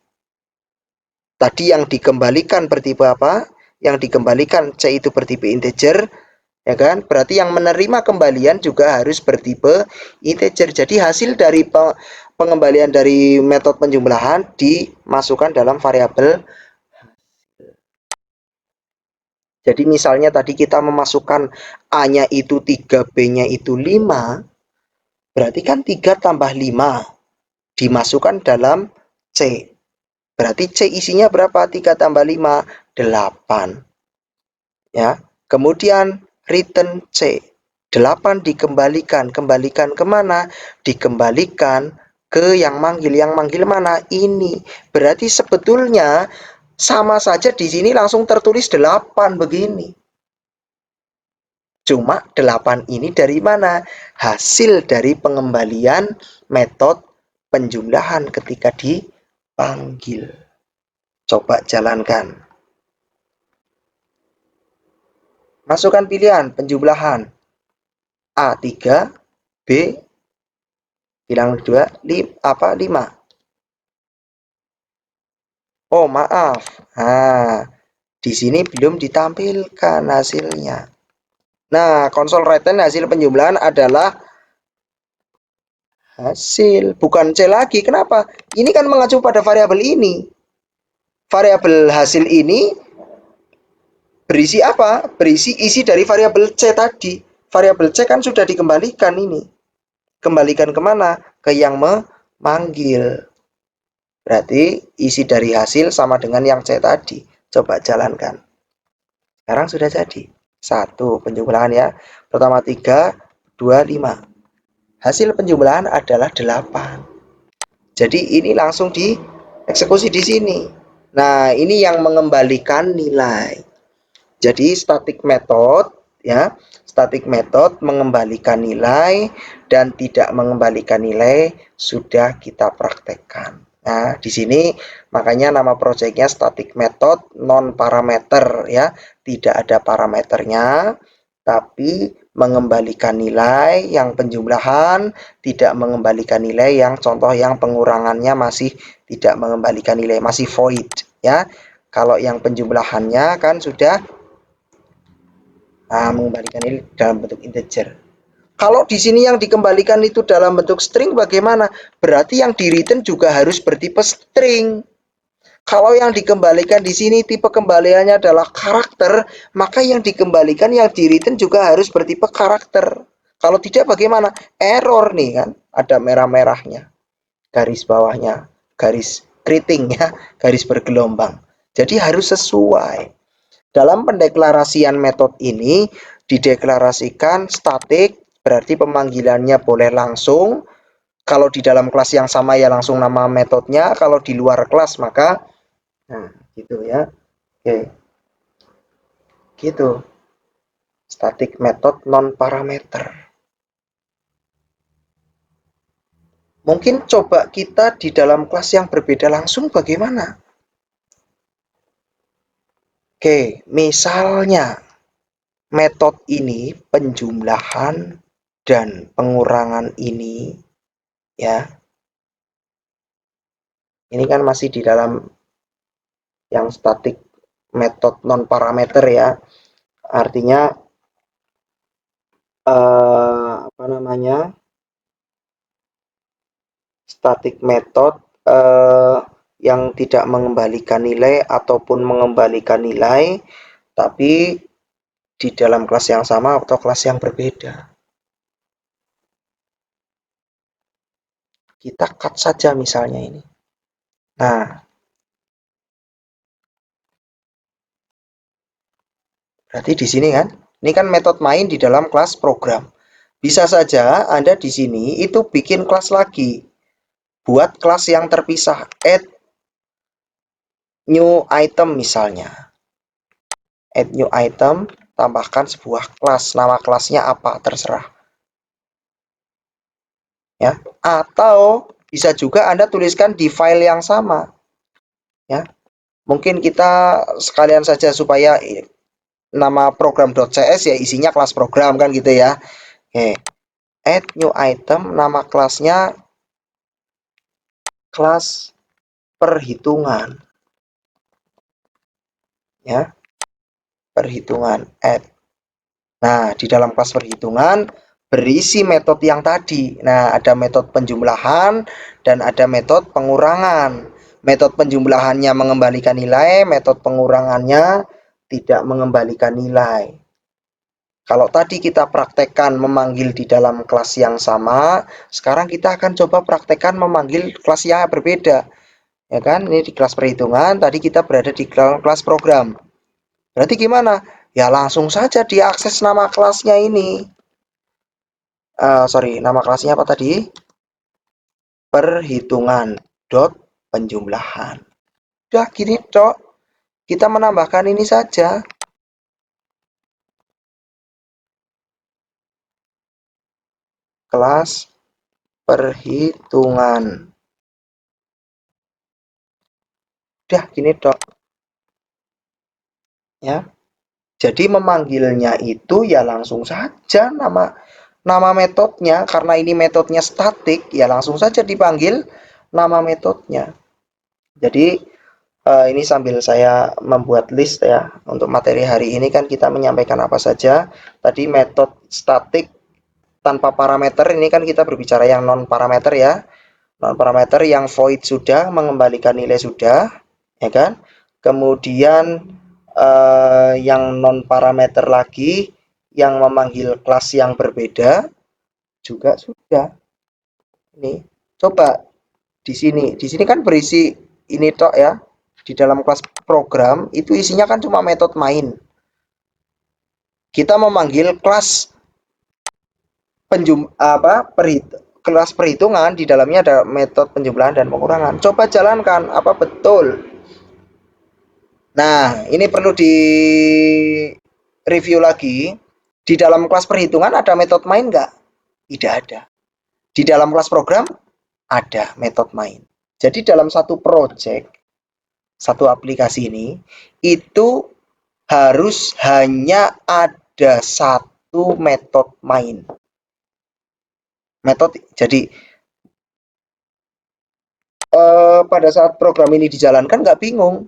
Tadi yang dikembalikan bertipe apa? Yang dikembalikan C itu bertipe integer, ya kan? Berarti yang menerima kembalian juga harus bertipe integer. Jadi hasil dari pengembalian dari metode penjumlahan dimasukkan dalam variabel. Jadi misalnya tadi kita memasukkan A-nya itu 3, B-nya itu 5, berarti kan 3 tambah 5 dimasukkan dalam C. Berarti C isinya berapa? 3 tambah 5, 8. Ya. Kemudian return C. 8 dikembalikan. Kembalikan kemana? Dikembalikan ke yang manggil. Yang manggil mana? Ini. Berarti sebetulnya sama saja di sini langsung tertulis 8 begini. Cuma 8 ini dari mana? Hasil dari pengembalian metode penjumlahan ketika dipanggil. Coba jalankan. Masukkan pilihan penjumlahan. A3, B, bilang 2, 5. Oh, maaf. Nah, di sini belum ditampilkan hasilnya. Nah, konsol return hasil penjumlahan adalah hasil, bukan C lagi. Kenapa? Ini kan mengacu pada variabel ini. Variabel hasil ini berisi apa? Berisi isi dari variabel C tadi. Variabel C kan sudah dikembalikan ini. Kembalikan kemana? Ke yang memanggil. Berarti isi dari hasil sama dengan yang C tadi. Coba jalankan. Sekarang sudah jadi. 1 penjumlahan ya. Pertama 3, 2, 5. Hasil penjumlahan adalah 8. Jadi ini langsung dieksekusi di sini. Nah, ini yang mengembalikan nilai. Jadi static method ya, static method mengembalikan nilai dan tidak mengembalikan nilai sudah kita praktekkan. Nah, di sini makanya nama proyeknya static method non parameter ya, tidak ada parameternya tapi mengembalikan nilai yang penjumlahan, tidak mengembalikan nilai yang contoh yang pengurangannya masih tidak mengembalikan nilai, masih void ya. Kalau yang penjumlahannya kan sudah mengembalikan ini dalam bentuk integer. Kalau di sini yang dikembalikan itu dalam bentuk string bagaimana? Berarti yang di return juga harus bertipe string. Kalau yang dikembalikan di sini tipe kembaliannya adalah karakter, maka yang dikembalikan yang di return juga harus bertipe karakter. Kalau tidak bagaimana? Error nih kan, ada merah-merahnya. Garis bawahnya, garis keriting ya, garis bergelombang. Jadi harus sesuai. Dalam pendeklarasian metode ini dideklarasikan statik, berarti pemanggilannya boleh langsung. Kalau di dalam kelas yang sama ya langsung nama metodenya, kalau di luar kelas maka gitu ya. Oke. Gitu. Static method non parameter. Mungkin coba kita di dalam kelas yang berbeda langsung bagaimana? Oke, misalnya metode ini penjumlahan dan pengurangan ini ya. Ini kan masih di dalam yang static method non parameter ya. Artinya apa namanya? Static method yang tidak mengembalikan nilai ataupun mengembalikan nilai, tapi di dalam kelas yang sama atau kelas yang berbeda. Kita cut saja misalnya ini. Nah, berarti di sini kan, ini kan metode main di dalam kelas program. Bisa saja Anda di sini itu bikin kelas lagi. Buat kelas yang terpisah, add new item misalnya. Add new item, tambahkan sebuah kelas. Nama kelasnya apa, terserah. Ya, atau bisa juga Anda tuliskan di file yang sama. Ya, mungkin kita sekalian saja supaya nama program.cs ya isinya kelas program kan gitu ya. Oke, add new item, nama kelasnya kelas perhitungan. Ya, perhitungan add. Nah, di dalam kelas perhitungan berisi metode yang tadi. Nah, ada metode penjumlahan dan ada metode pengurangan. Metode penjumlahannya mengembalikan nilai, metode pengurangannya tidak mengembalikan nilai. Kalau tadi kita praktekkan memanggil di dalam kelas yang sama, sekarang kita akan coba praktekkan memanggil kelas yang berbeda. Ya kan? Ini di kelas perhitungan, tadi kita berada di kelas program. Berarti gimana? Ya langsung saja diakses nama kelasnya ini. Nama kelasnya apa tadi? Perhitungan dot penjumlahan. Udah gini cok. Kita menambahkan ini saja. Kelas perhitungan. Udah gini dok. Ya. Jadi memanggilnya itu ya langsung saja nama metodenya, karena ini metodenya statik ya langsung saja dipanggil nama metodenya. Jadi ini sambil saya membuat list ya untuk materi hari ini kan kita menyampaikan apa saja. Tadi metode statik tanpa parameter, ini kan kita berbicara yang non parameter ya. Non parameter yang void sudah, mengembalikan nilai sudah, ya kan? Kemudian yang non parameter lagi yang memanggil kelas yang berbeda juga sudah. Ini coba di sini kan berisi ini tok ya. Di dalam kelas program itu isinya kan cuma metode main. Kita memanggil kelas kelas perhitungan, di dalamnya ada metode penjumlahan dan pengurangan. Coba jalankan apa betul. Nah, ini perlu di review lagi. Di dalam kelas perhitungan ada metode main nggak? Tidak ada. Di dalam kelas program ada metode main. Jadi dalam satu project, satu aplikasi ini, itu harus hanya ada satu metode main. Metode, jadi pada saat program ini dijalankan nggak bingung.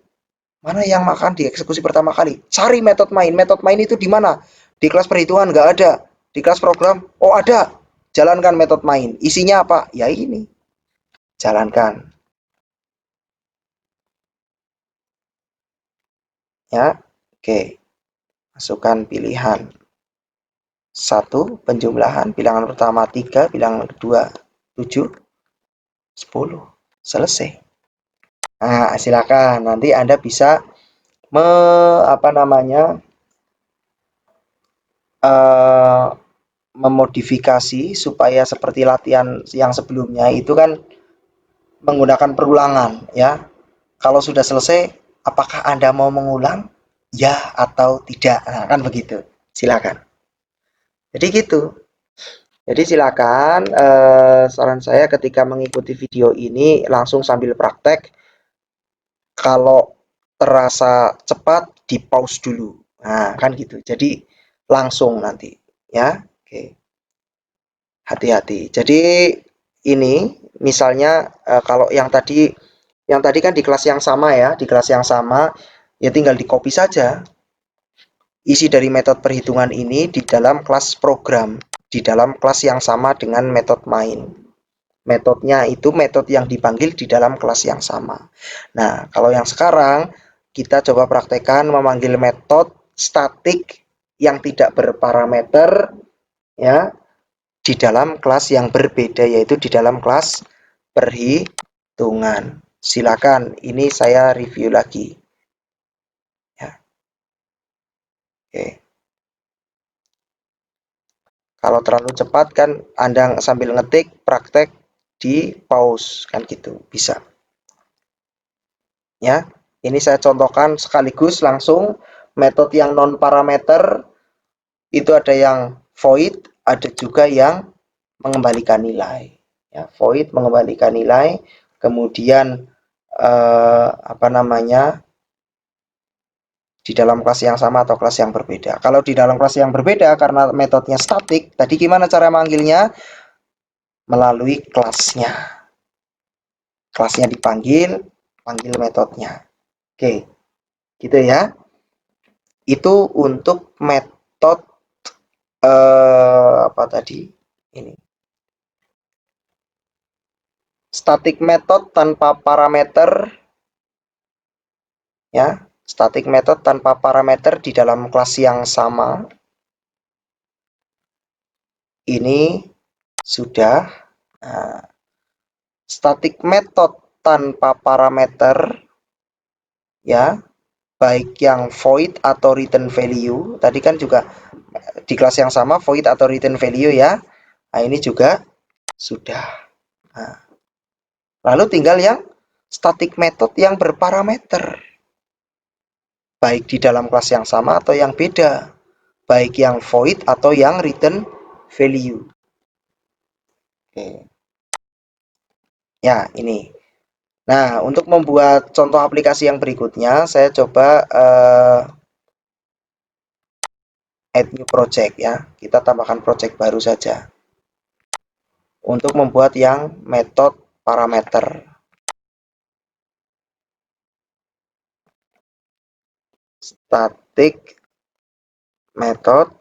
Mana yang akan dieksekusi pertama kali? Cari metode main. Metode main itu di mana? Di kelas perhitungan nggak ada. Di kelas program, oh ada. Jalankan metode main. Isinya apa? Ya ini. Jalankan. Ya, oke. Masukkan pilihan. 1, penjumlahan. Bilangan pertama 3, bilangan kedua 7, 10. Selesai. Nah, silakan. Nanti Anda bisa apa namanya, memodifikasi supaya seperti latihan yang sebelumnya itu kan menggunakan perulangan ya. Kalau sudah selesai, apakah Anda mau mengulang? Ya atau tidak? Nah, kan begitu. Silakan. Jadi gitu. Jadi silakan saran saya ketika mengikuti video ini langsung sambil praktek. Kalau terasa cepat di pause dulu. Nah, kan gitu. Jadi langsung nanti ya. Oke. Hati-hati. Jadi ini misalnya kalau yang tadi kan di kelas yang sama ya, di kelas yang sama ya tinggal di copy saja isi dari metode perhitungan ini di dalam kelas program, di dalam kelas yang sama dengan metode main. Metodenya itu metode yang dipanggil di dalam kelas yang sama. Nah, kalau yang sekarang kita coba praktekkan memanggil metode statik yang tidak berparameter ya di dalam kelas yang berbeda, yaitu di dalam kelas perhitungan. Silakan, ini saya review lagi. Ya, oke. Kalau terlalu cepat kan Anda sambil ngetik, praktek di pause kan gitu, bisa. Ya, ini saya contohkan sekaligus langsung metode yang non parameter itu ada yang void, ada juga yang mengembalikan nilai. Ya, void mengembalikan nilai, kemudian apa namanya, di dalam kelas yang sama atau kelas yang berbeda. Kalau di dalam kelas yang berbeda karena metodenya statik, tadi gimana cara manggilnya? Melalui kelasnya. Kelasnya dipanggil, panggil metodenya. Oke, gitu ya. Itu untuk metode apa tadi? Ini. Static method tanpa parameter ya. Static method tanpa parameter di dalam kelas yang sama. Ini sudah. Nah, static method tanpa parameter ya, baik yang void atau return value. Tadi kan juga di kelas yang sama void atau return value ya. Nah, ini juga sudah. Nah, lalu tinggal yang static method yang berparameter. Baik di dalam kelas yang sama atau yang beda. Baik yang void atau yang return value. Oke. Ya, ini. Nah, untuk membuat contoh aplikasi yang berikutnya, saya coba add new project ya. Kita tambahkan project baru saja. Untuk membuat yang metode parameter. Static method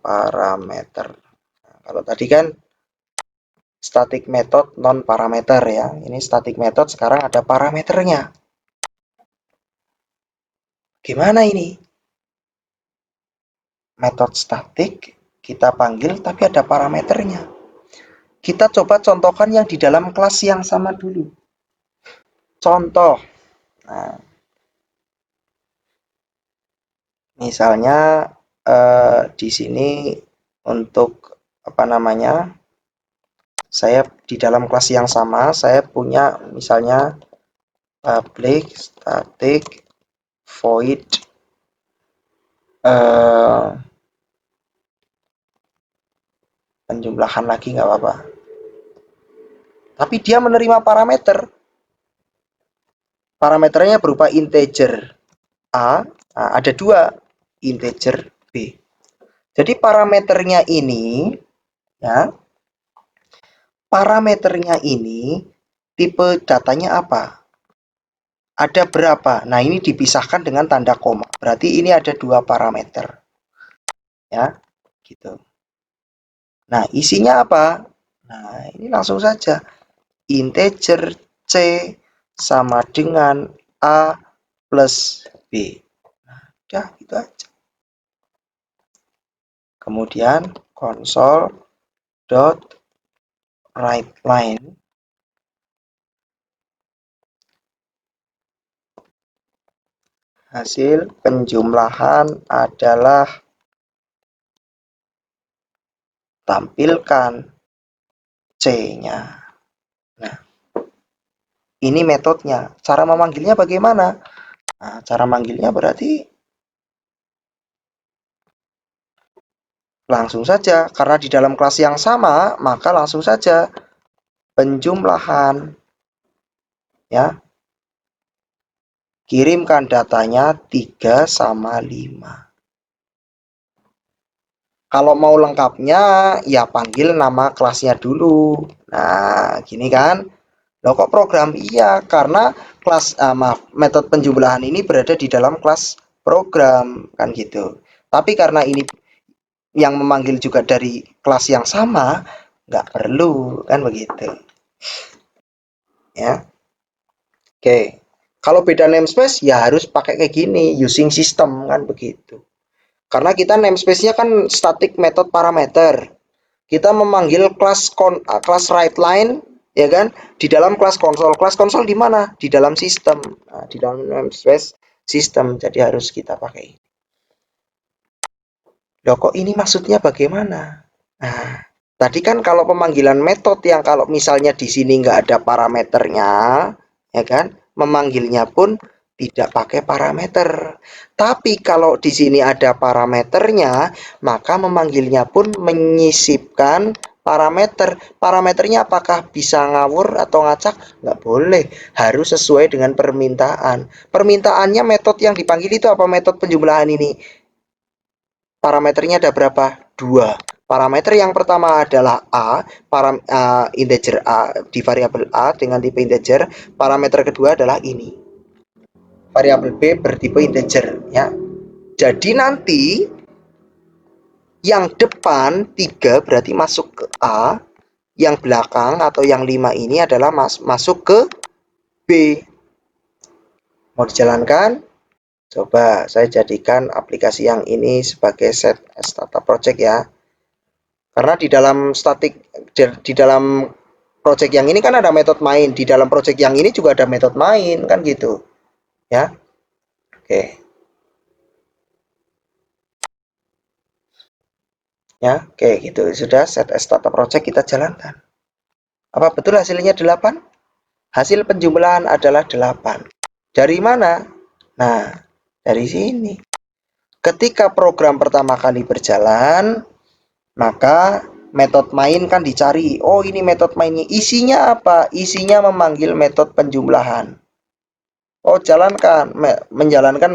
parameter. Nah, kalau tadi kan static method non parameter ya. Ini static method sekarang ada parameternya. Gimana ini? Metode static kita panggil tapi ada parameternya. Kita coba contohkan yang di dalam kelas yang sama dulu. Contoh. Nah, misalnya di sini untuk apa namanya? Saya di dalam kelas yang sama, saya punya misalnya public static void penjumlahan lagi nggak apa-apa. Tapi dia menerima parameter. Parameternya berupa integer A, nah, ada dua, integer B. Jadi parameternya ini, ya, parameternya ini tipe datanya apa? Ada berapa? Nah, ini dipisahkan dengan tanda koma. Berarti ini ada dua parameter. Ya, gitu. Nah, isinya apa? Nah, ini langsung saja. Integer C sama dengan A plus B. Nah, udah gitu aja. Kemudian console.writeLine Hasil penjumlahan adalah tampilkan C-nya. Nah, ini metodenya. Cara memanggilnya bagaimana? Nah, cara manggilnya berarti langsung saja. Karena di dalam kelas yang sama, maka langsung saja penjumlahan. Ya, kirimkan datanya 3 sama 5. Kalau mau lengkapnya, ya panggil nama kelasnya dulu. Nah, gini kan. Loh kok program? Iya, karena maaf, metode penjumlahan ini berada di dalam kelas program, kan gitu. Tapi karena ini yang memanggil juga dari kelas yang sama, nggak perlu, kan begitu. Ya, oke. Kalau beda namespace, ya harus pakai kayak gini, using system, kan begitu. Karena kita namespace-nya kan static method parameter. Kita memanggil kelas writeLine, ya kan, di dalam kelas konsol. Kelas konsol di mana? Di dalam sistem. Nah, di dalam namespace sistem. Jadi harus kita pakai. Loh kok ini maksudnya bagaimana? Nah, tadi kan kalau pemanggilan metode yang kalau misalnya di sini nggak ada parameternya, ya kan, memanggilnya pun tidak pakai parameter. Tapi kalau di sini ada parameternya, maka memanggilnya pun menyisipkan parameter. Parameternya apakah bisa ngawur atau ngacak? Nggak boleh, harus sesuai dengan permintaan. Permintaannya metode yang dipanggil itu apa? Metode penjumlahan ini. Parameternya ada berapa? 2. Parameter yang pertama adalah A, integer A di variabel A dengan tipe integer. Parameter kedua adalah ini. Variabel B bertipe integer, ya. Jadi nanti yang depan 3 berarti masuk ke A, yang belakang atau yang 5 ini adalah masuk ke B. Mau dijalankan? Coba saya jadikan aplikasi yang ini sebagai set data project ya. Karena di dalam project yang ini kan ada metode main, di dalam project yang ini juga ada metode main, kan gitu. Ya. Oke. Ya, oke gitu. Sudah set as data project kita jalankan. Apa betul hasilnya 8? Hasil penjumlahan adalah 8. Dari mana? Nah, dari sini. Ketika program pertama kali berjalan, maka metode main kan dicari. Oh, ini metode mainnya. Isinya apa? Isinya memanggil metode penjumlahan. Oh, menjalankan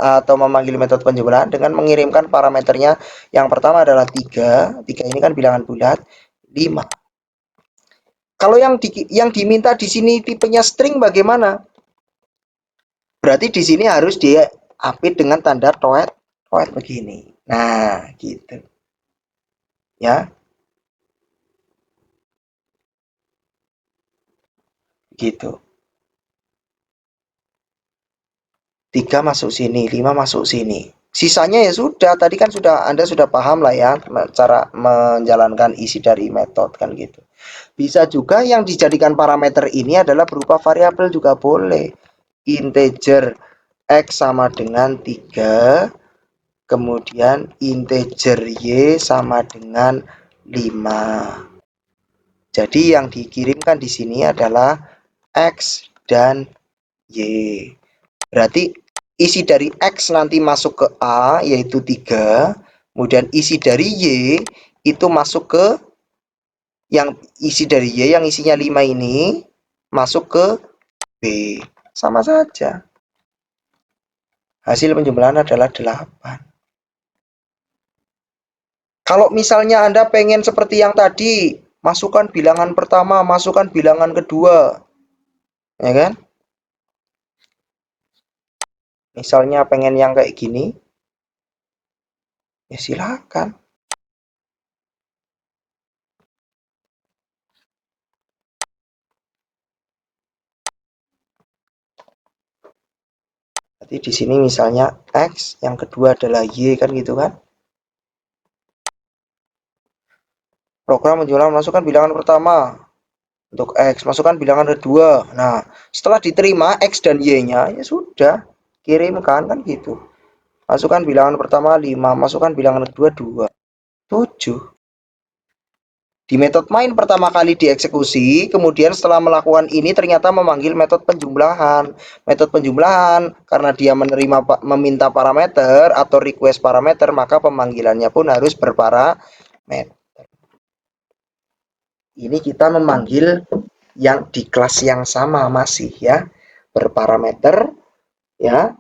atau memanggil metode penjumlahan dengan mengirimkan parameternya. Yang pertama adalah 3. 3 ini kan bilangan bulat. 5. Kalau yang diminta di sini tipenya string bagaimana? Berarti di sini harus dia update dengan tanda toet begini. Nah, gitu. Ya, gitu. 3 masuk sini, 5 masuk sini. Sisanya ya sudah, tadi kan Anda sudah paham lah ya cara menjalankan isi dari metode kan gitu. Bisa juga yang dijadikan parameter ini adalah berupa variabel juga boleh. Integer X sama dengan 3, kemudian integer Y sama dengan 5. Jadi yang dikirimkan di sini adalah X dan Y. Berarti isi dari X nanti masuk ke A yaitu 3, kemudian isi dari Y itu masuk ke yang isi dari Y yang isinya 5 ini masuk ke B. Sama saja. Hasil penjumlahan adalah 8. Kalau misalnya Anda pengen seperti yang tadi, masukkan bilangan pertama, masukkan bilangan kedua. Ya kan? Misalnya pengen yang kayak gini, ya silakan. Jadi di sini misalnya X, yang kedua adalah Y kan gitu kan. Program penjualan masukkan bilangan pertama untuk X, masukkan bilangan kedua. Nah, setelah diterima X dan Y-nya, ya sudah. kirimkan, kan gitu. Masukkan bilangan pertama 5, masukkan bilangan kedua 2, 7. Di metode main pertama kali dieksekusi, kemudian setelah melakukan ini ternyata memanggil metode penjumlahan. Metode penjumlahan karena dia meminta parameter atau request parameter, maka pemanggilannya pun harus berparameter. Ini kita memanggil yang di kelas yang sama masih ya, berparameter ya,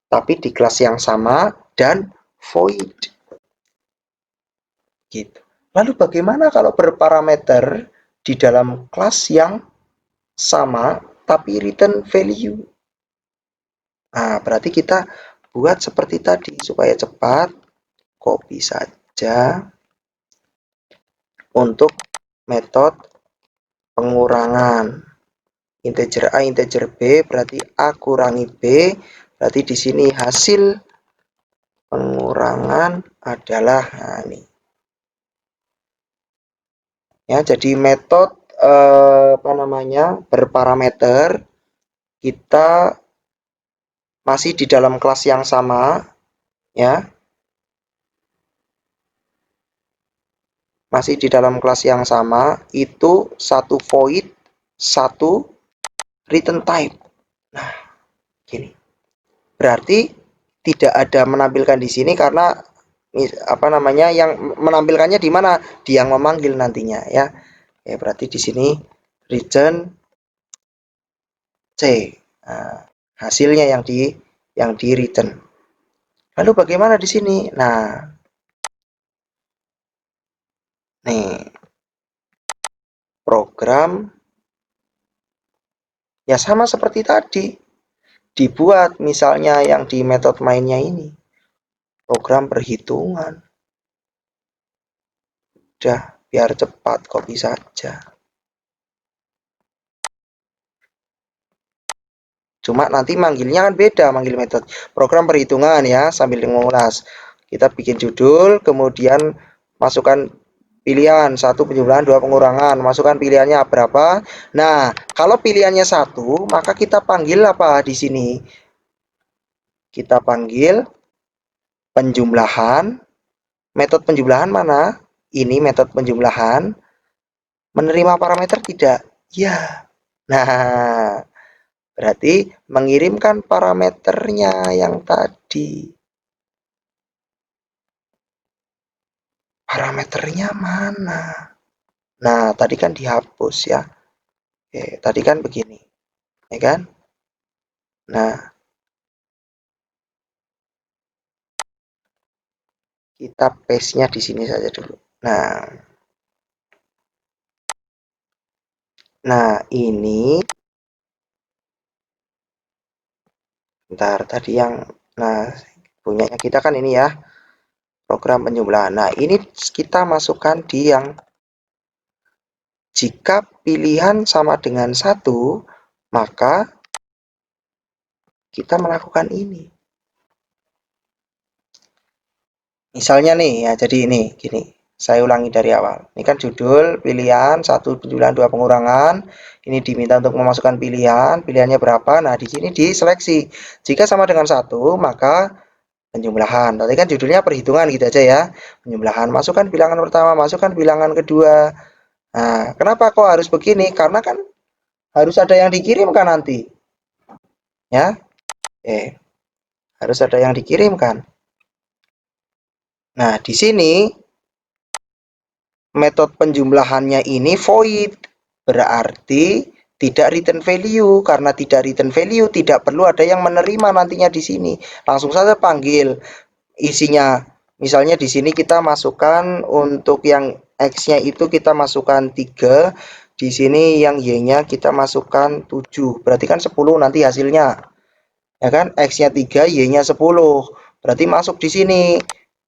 tapi di kelas yang sama dan void. Gitu. Lalu bagaimana kalau berparameter di dalam kelas yang sama tapi return value? Nah, berarti kita buat seperti tadi supaya cepat, copy saja untuk metode pengurangan. Integer A, integer B, berarti A kurangi B, berarti di sini hasil pengurangan adalah, nah ini. Ya, jadi metode berparameter kita masih di dalam kelas yang sama ya. Masih di dalam kelas yang sama, itu satu void, satu return type. Nah, gini. Berarti tidak ada menampilkan di sini karena yang menampilkannya di mana? Di yang memanggil nantinya ya. Ya, berarti di sini return C. Nah, hasilnya yang di return. Lalu bagaimana di sini? Nah, nih program ya sama seperti tadi. Dibuat misalnya yang di metode mainnya ini. Program perhitungan. Udah, biar cepat copy saja. Cuma nanti manggilnya kan beda, manggil metode program perhitungan ya, sambil mengulas. Kita bikin judul, kemudian masukkan pilihan, 1 penjumlahan, 2 pengurangan, masukkan pilihannya berapa. Nah, kalau pilihannya 1, maka kita panggil apa di sini? Kita panggil penjumlahan. Metode penjumlahan mana? Ini metode penjumlahan. Menerima parameter tidak? Ya. Nah, berarti mengirimkan parameternya yang tadi. Parameternya mana? Nah, tadi kan dihapus ya. Oke, tadi kan begini. Ya kan? Nah, kita paste-nya di sini saja dulu. Nah, ini bentar tadi yang punyanya kita kan ini ya. Program penjumlahan. Nah, ini kita masukkan di yang jika pilihan sama dengan 1, maka kita melakukan ini. Misalnya nih ya, jadi ini gini. Saya ulangi dari awal. Ini kan judul, pilihan, 1 penjumlahan, 2 pengurangan. Ini diminta untuk memasukkan pilihan, pilihannya berapa. Nah, di sini diseleksi. Jika sama dengan 1, maka penjumlahan. Tadi kan judulnya perhitungan gitu aja ya. Penjumlahan, masukkan bilangan pertama, masukkan bilangan kedua. Nah, kenapa kok harus begini? Karena kan harus ada yang dikirimkan nanti. Ya. Harus ada yang dikirimkan. Nah, di sini metode penjumlahannya ini void. Berarti tidak return value. Karena tidak return value, tidak perlu ada yang menerima nantinya di sini. Langsung saja panggil isinya. Misalnya di sini kita masukkan untuk yang X-nya itu kita masukkan 3. Di sini yang Y-nya kita masukkan 7. Berarti kan 10 nanti hasilnya. Ya kan? X-nya 3, Y-nya 10. Berarti masuk di sini.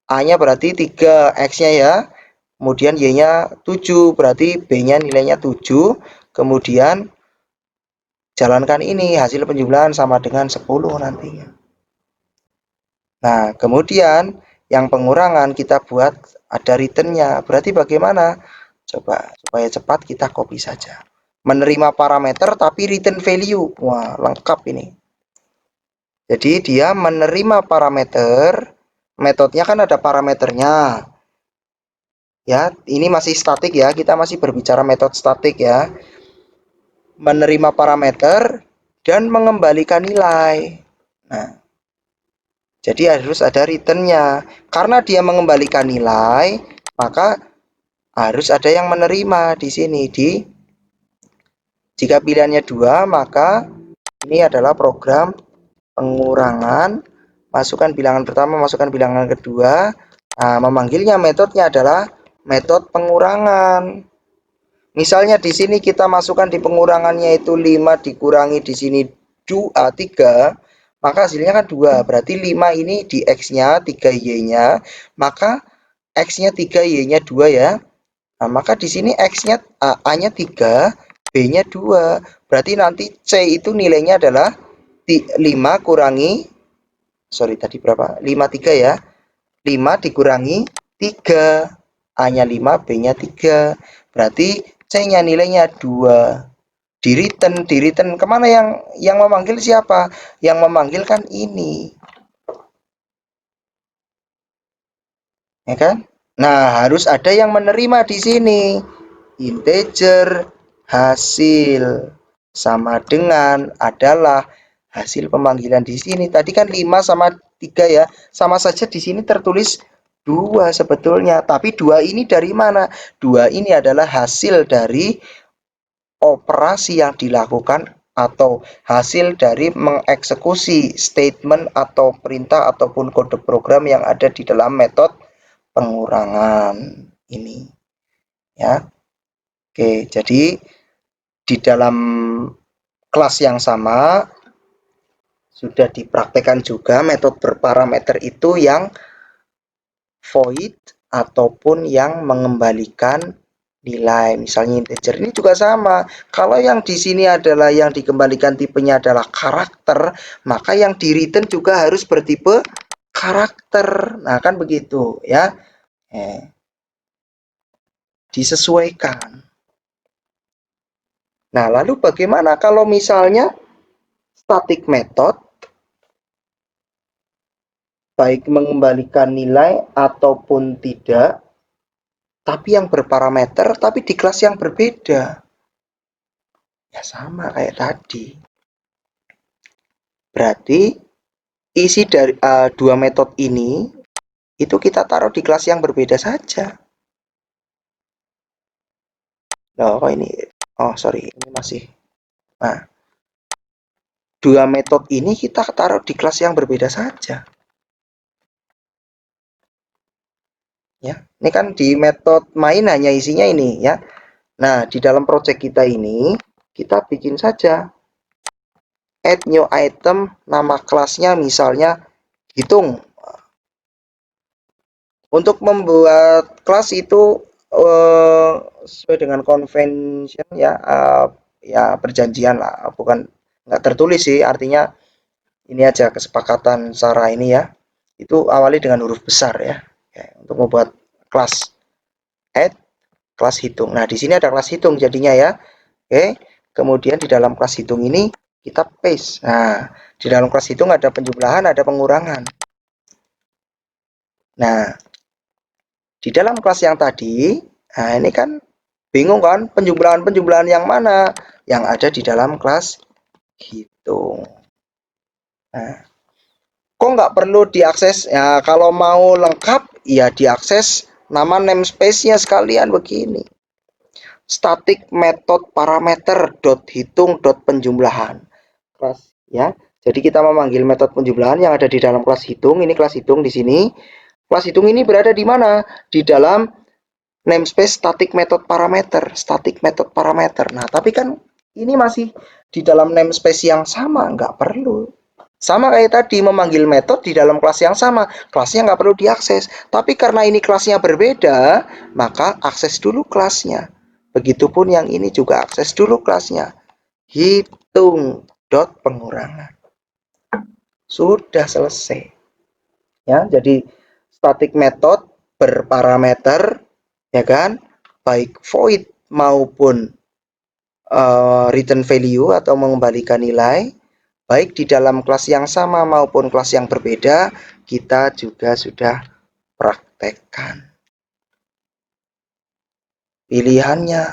A-nya berarti 3, X-nya ya. Kemudian Y-nya 7, berarti B-nya nilainya 7. Kemudian jalankan ini, hasil penjumlahan sama dengan 10 nantinya. Nah, kemudian yang pengurangan kita buat ada returnnya. Berarti bagaimana? Coba, supaya cepat kita copy saja. Menerima parameter tapi return value. Wah, lengkap ini. Jadi dia menerima parameter, metodenya kan ada parameternya. Ya, ini masih statik ya, kita masih berbicara metode statik ya. Menerima parameter dan mengembalikan nilai. Nah, jadi harus ada returnnya. Karena dia mengembalikan nilai, maka harus ada yang menerima di sini. Jika pilihannya 2, maka ini adalah program pengurangan. Masukkan bilangan pertama, masukkan bilangan kedua. Nah, memanggilnya metodenya adalah metode pengurangan. Misalnya di sini kita masukkan di pengurangannya itu 5 dikurangi di sini 2, 3, maka hasilnya kan 2. Berarti 5 ini di X-nya, 3 Y-nya, maka X-nya 3, Y-nya 2 ya. Nah, maka di sini X-nya A-nya 3, B-nya 2. Berarti nanti C itu nilainya adalah 5 kurangi, sorry tadi berapa? 5, 3 ya. 5 dikurangi 3. A-nya 5, B-nya 3. Berarti C-nya nilainya 2. Di return kemana yang memanggil siapa? Yang memanggil kan ini. Ya kan? Nah, harus ada yang menerima di sini. Integer hasil sama dengan adalah hasil pemanggilan di sini. Tadi kan 5 sama 3 ya. Sama saja di sini tertulis 2 sebetulnya. Tapi 2 ini dari mana? 2 ini adalah hasil dari operasi yang dilakukan atau hasil dari mengeksekusi statement atau perintah ataupun kode program yang ada di dalam metode pengurangan ini ya. Oke, jadi di dalam kelas yang sama sudah dipraktekkan juga metode berparameter itu yang void ataupun yang mengembalikan nilai, misalnya integer. Ini juga sama. Kalau yang di sini adalah yang dikembalikan tipenya adalah karakter, maka yang di return juga harus bertipe karakter. Nah, kan begitu ya. Disesuaikan. Nah, lalu bagaimana kalau misalnya static method baik mengembalikan nilai ataupun tidak, tapi yang berparameter tapi di kelas yang berbeda? Ya sama kayak tadi. Berarti isi dari dua metode ini itu kita taruh di kelas yang berbeda saja. Nah, kok ini? Oh, sorry, ini masih. Nah, dua metode ini kita taruh di kelas yang berbeda saja. Ya, ini kan di metode main hanya isinya ini ya. Nah, di dalam project kita ini kita bikin saja add new item, nama kelasnya misalnya hitung. Untuk membuat kelas itu sesuai dengan convention ya, ya perjanjian lah, bukan nggak tertulis sih, artinya ini aja kesepakatan secara ini ya. Itu awali dengan huruf besar ya, untuk membuat kelas add kelas hitung. Nah, di sini ada kelas hitung jadinya ya. Oke, kemudian di dalam kelas hitung ini kita paste. Nah, di dalam kelas hitung ada penjumlahan, ada pengurangan. Nah, di dalam kelas yang tadi, nah ini kan bingung kan, penjumlahan-penjumlahan yang mana yang ada di dalam kelas hitung. Nah, kok nggak perlu diakses? Ya, kalau mau lengkap, ya diakses nama namespace-nya sekalian begini. Static method parameter dot hitung dot penjumlahan. Kelas ya. Jadi kita memanggil metode penjumlahan yang ada di dalam kelas hitung. Ini kelas hitung di sini. Kelas hitung ini berada di mana? Di dalam namespace static method parameter. Static method parameter. Nah, tapi kan ini masih di dalam namespace yang sama, nggak perlu. Sama kayak tadi memanggil metode di dalam kelas yang sama, kelasnya nggak perlu diakses. Tapi karena ini kelasnya berbeda, maka akses dulu kelasnya. Begitupun yang ini juga akses dulu kelasnya. Hitung dot pengurangan. Sudah selesai. Ya, jadi static method berparameter, ya kan, baik void maupun return value atau mengembalikan nilai, baik di dalam kelas yang sama maupun kelas yang berbeda, kita juga sudah praktekkan. Pilihannya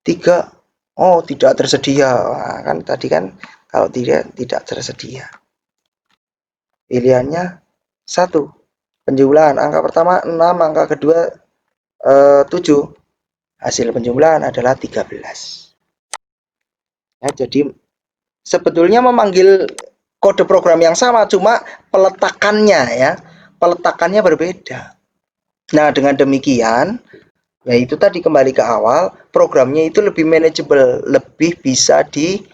3, oh tidak tersedia. Nah, kan tadi kan kalau tidak tersedia. Pilihannya 1, penjumlahan. Angka pertama 6, angka kedua 7. Hasil penjumlahan adalah 13. Ya, jadi sebetulnya memanggil kode program yang sama, cuma peletakannya ya, peletakannya berbeda. Nah, dengan demikian, ya itu tadi kembali ke awal, programnya itu lebih manageable, lebih bisa di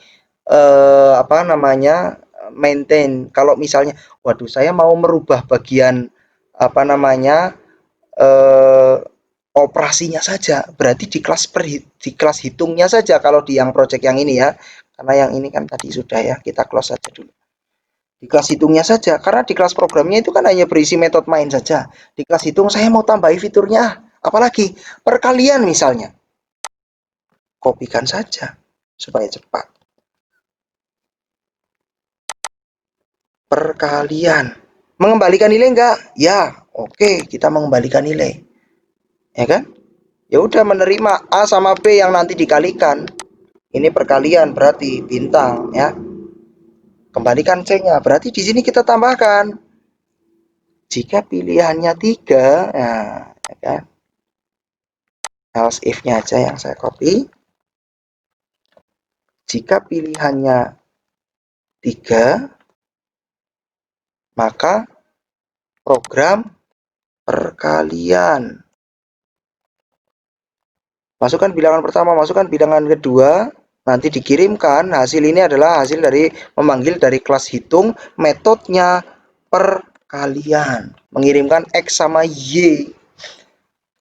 maintain. Kalau misalnya, waduh saya mau merubah bagian eh, operasinya saja, berarti di kelas hitungnya saja kalau di yang project yang ini ya. Karena yang ini kan tadi sudah ya, kita close saja dulu. Di kelas hitungnya saja, karena di kelas programnya itu kan hanya berisi metode main saja. Di kelas hitung saya mau tambahi fiturnya, apalagi perkalian misalnya. Kopikan saja supaya cepat. Perkalian. Mengembalikan nilai enggak? Ya, oke, kita mengembalikan nilai. Ya kan? Ya udah, menerima A sama B yang nanti dikalikan. Ini perkalian berarti bintang ya. Kembalikan C-nya. Berarti di sini kita tambahkan. Jika pilihannya 3, nah, ya kan? Else if-nya aja yang saya copy. Jika pilihannya 3, maka program perkalian. Masukkan bilangan pertama, masukkan bilangan kedua, nanti dikirimkan. Hasil ini adalah hasil dari memanggil dari kelas hitung, metodenya perkalian. Mengirimkan X sama Y.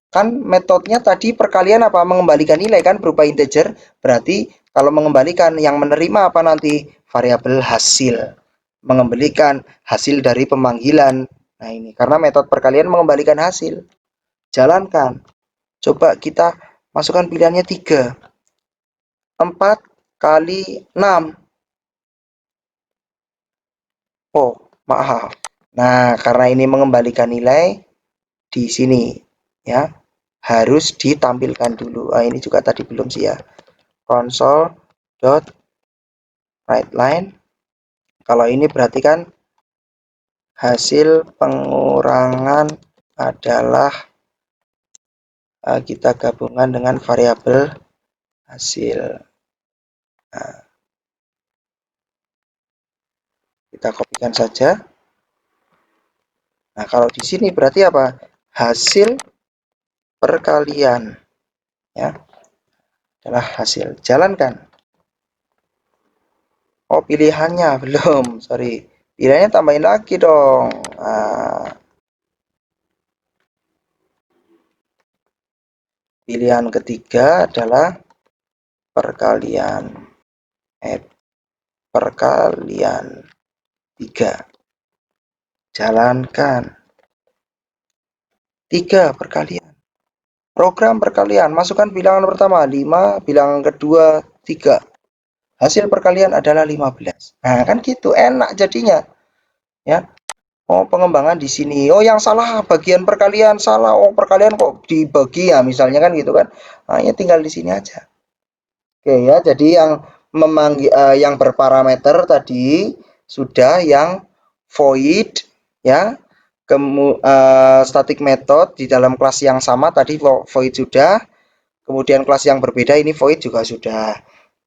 Kan metodenya tadi perkalian apa? Mengembalikan nilai kan berupa integer. Berarti kalau mengembalikan yang menerima apa nanti? Variabel hasil. Mengembalikan hasil dari pemanggilan. Nah ini, karena metode perkalian mengembalikan hasil. Jalankan. Coba kita masukkan pilihannya 3. 4 kali 6. Oh, maaf. Nah, karena ini mengembalikan nilai di sini ya, harus ditampilkan dulu. Ini juga tadi belum sih ya. Console dot write line. Kalau ini berarti kan hasil pengurangan adalah kita gabungan dengan variabel hasil. Nah, kita kopikan saja. Nah, kalau di sini berarti apa? Hasil perkalian ya adalah hasil. Jalankan. Oh, pilihannya belum, sorry. Pilihannya tambahin lagi dong. Nah, pilihan ketiga adalah perkalian. Perkalian 3. Jalankan. 3 perkalian. Program perkalian, masukkan bilangan pertama 5, bilangan kedua 3. Hasil perkalian adalah 15. Nah, kan gitu, enak jadinya. Ya. Oh, pengembangan di sini. Oh, yang salah bagian perkalian salah. Oh, perkalian kok dibagi ya, misalnya kan gitu kan. Nah, ya tinggal di sini aja. Oke ya, jadi yang yang berparameter tadi sudah, yang void ya. Static method di dalam kelas yang sama tadi void sudah. Kemudian kelas yang berbeda ini void juga sudah.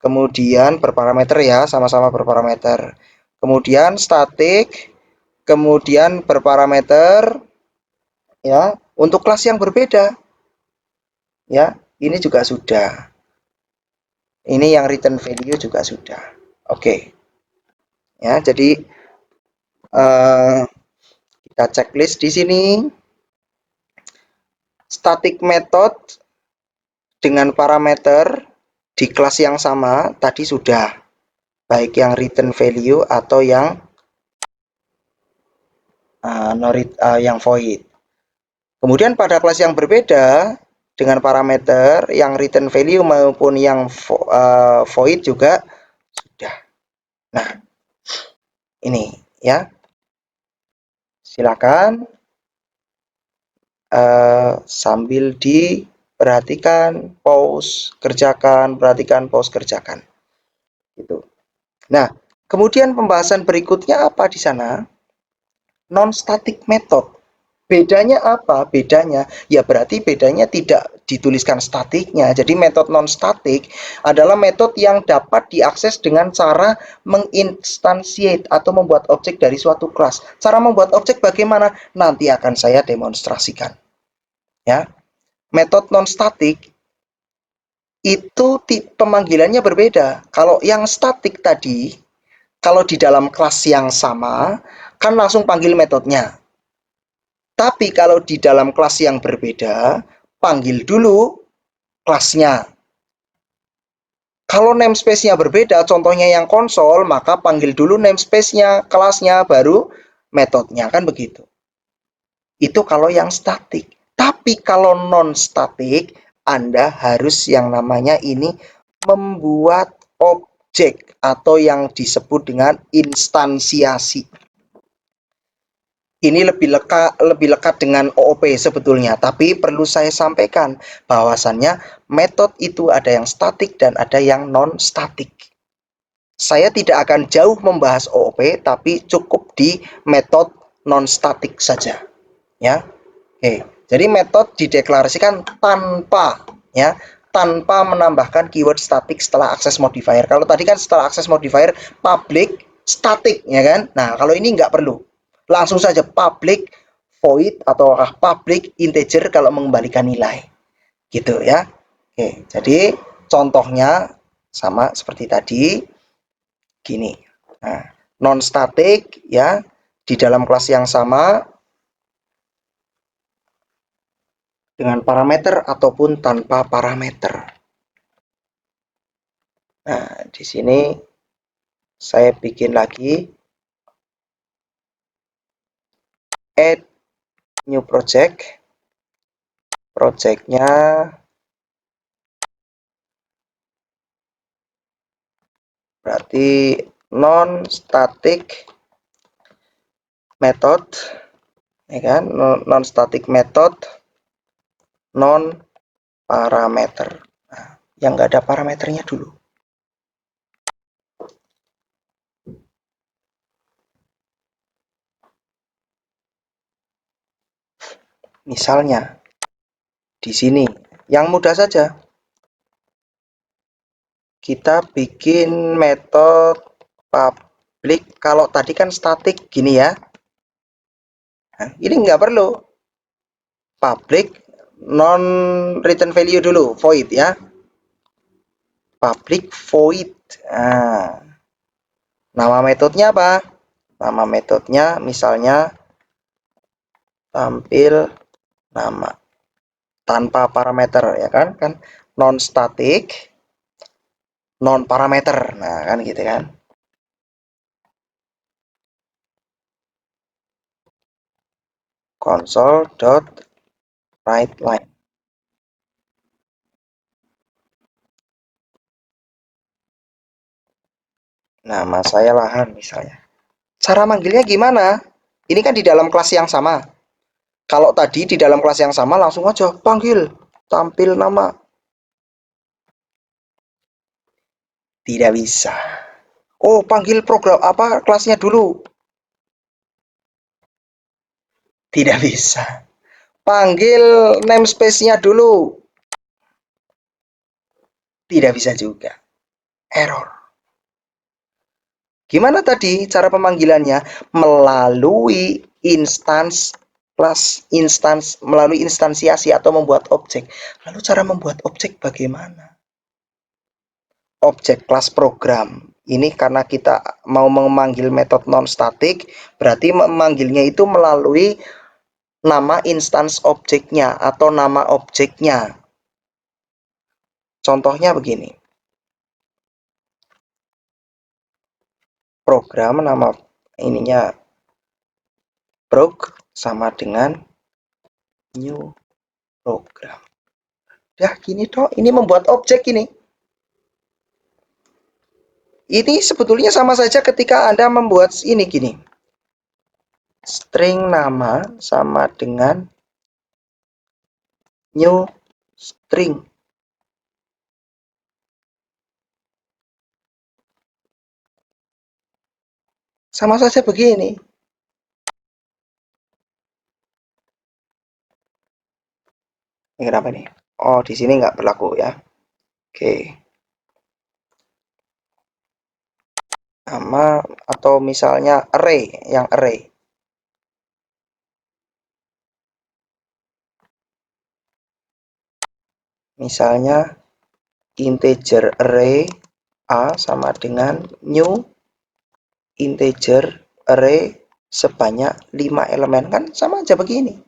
Kemudian berparameter ya, sama-sama berparameter. Kemudian static, kemudian berparameter ya, untuk kelas yang berbeda. Ya, ini juga sudah. Ini yang return value juga sudah. Oke. Ya, jadi kita checklist di sini. Static method dengan parameter di kelas yang sama tadi sudah, baik yang return value atau yang yang void. Kemudian pada kelas yang berbeda dengan parameter yang return value maupun yang void juga sudah. Nah, Ini ya, silakan sambil diperhatikan, pause, kerjakan, perhatikan, pause, kerjakan. Gitu. Nah, kemudian pembahasan berikutnya apa di sana? Non-static method. Bedanya apa? Bedanya, ya berarti bedanya tidak dituliskan statiknya. Jadi metode non-static adalah metode yang dapat diakses dengan cara menginstansiate atau membuat objek dari suatu kelas. Cara membuat objek bagaimana? Nanti akan saya demonstrasikan. Ya, metode non-static itu pemanggilannya berbeda. Kalau yang statik tadi, kalau di dalam kelas yang sama, kan langsung panggil metodenya. Tapi kalau di dalam kelas yang berbeda, panggil dulu kelasnya. Kalau namespace-nya berbeda, contohnya yang konsol, maka panggil dulu namespace-nya, kelasnya, baru metodenya, kan begitu. Itu kalau yang statik. Tapi kalau non-statik, Anda harus yang namanya ini membuat objek atau yang disebut dengan instansiasi. Ini lebih lekat dengan OOP sebetulnya, tapi perlu saya sampaikan bahwasannya metode itu ada yang statik dan ada yang non-statik. Saya tidak akan jauh membahas OOP, tapi cukup di metode non-statik saja. Ya, oke. Jadi metode dideklarasikan tanpa menambahkan keyword statik setelah access modifier. Kalau tadi kan setelah access modifier public static, ya kan? Nah, kalau ini nggak perlu. Langsung saja public void atau public integer kalau mengembalikan nilai. Gitu ya. Oke, jadi contohnya sama seperti tadi. Gini. Nah, non static ya, di dalam kelas yang sama dengan parameter ataupun tanpa parameter. Nah, di sini saya bikin lagi add new project. Projectnya berarti non static method, ya kan? Non static method non parameter. Nah, yang nggak ada parameternya dulu. Misalnya di sini yang mudah saja. Kita bikin metode public. Kalau tadi kan static gini ya. Nah, ini nggak perlu. Public non return value dulu, void ya. Public void. Nah, nama metodenya apa? Nama metodenya misalnya tampil nama tanpa parameter, ya kan? Kan non static, non parameter. Nah, kan gitu kan. Console.writeLine. Nama saya lahan misalnya. Cara manggilnya gimana? Ini kan di dalam kelas yang sama. Kalau tadi di dalam kelas yang sama langsung aja panggil tampil nama. Tidak bisa. Oh, panggil program apa kelasnya dulu. Tidak bisa. Panggil namespace-nya dulu. Tidak bisa juga. Error. Gimana tadi cara pemanggilannya? Melalui melalui instansiasi atau membuat objek. Lalu cara membuat objek bagaimana? Objek kelas program. Ini karena kita mau memanggil metode non-static, berarti memanggilnya itu melalui nama instance objeknya atau nama objeknya. Contohnya begini. Program nama ininya prog sama dengan new program. Ya, gini toh, ini membuat objek ini. Ini sebetulnya sama saja ketika Anda membuat ini gini. String nama sama dengan new string. Sama saja begini. Ini kenapa nih? Oh, di sini nggak berlaku ya. Oke. Nama atau misalnya array, yang array. Misalnya integer array A sama dengan new integer array sebanyak 5 elemen. Kan sama aja begini.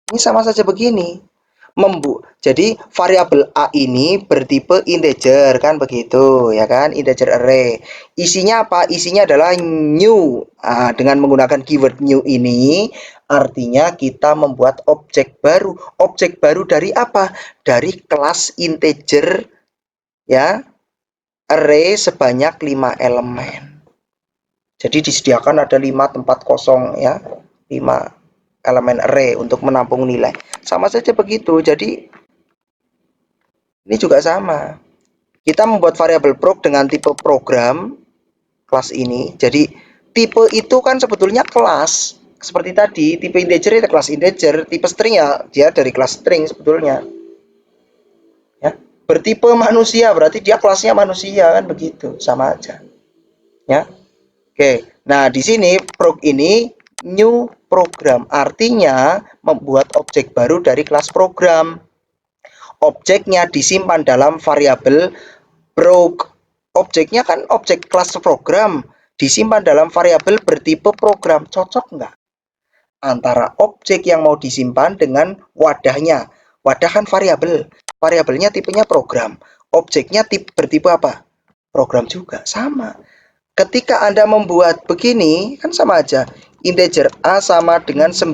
Ini sama saja begini. Jadi variabel A ini bertipe integer kan begitu ya kan, integer array. Isinya apa? Isinya adalah new. Nah, dengan menggunakan keyword new ini artinya kita membuat objek baru. Objek baru dari apa? Dari kelas integer ya, array sebanyak 5 elemen. Jadi disediakan ada 5 tempat kosong ya, 5 elemen array untuk menampung nilai. Sama saja begitu. Jadi ini juga sama. Kita membuat variabel prog dengan tipe program kelas ini. Jadi tipe itu kan sebetulnya kelas. Seperti tadi, tipe integer itu kelas integer, tipe string ya dia dari kelas string sebetulnya. Ya. Bertipe manusia berarti dia kelasnya manusia kan begitu, sama aja. Ya. Oke. Nah, di sini prog ini new program artinya membuat objek baru dari kelas program. Objeknya disimpan dalam variabel prog. Objeknya kan objek kelas program disimpan dalam variabel bertipe program. Cocok nggak? Antara objek yang mau disimpan dengan wadahnya. Wadah kan variabel. Variabelnya tipenya program. Objeknya bertipe apa? Program juga. Sama. Ketika Anda membuat begini, kan sama aja. Integer A sama dengan 9.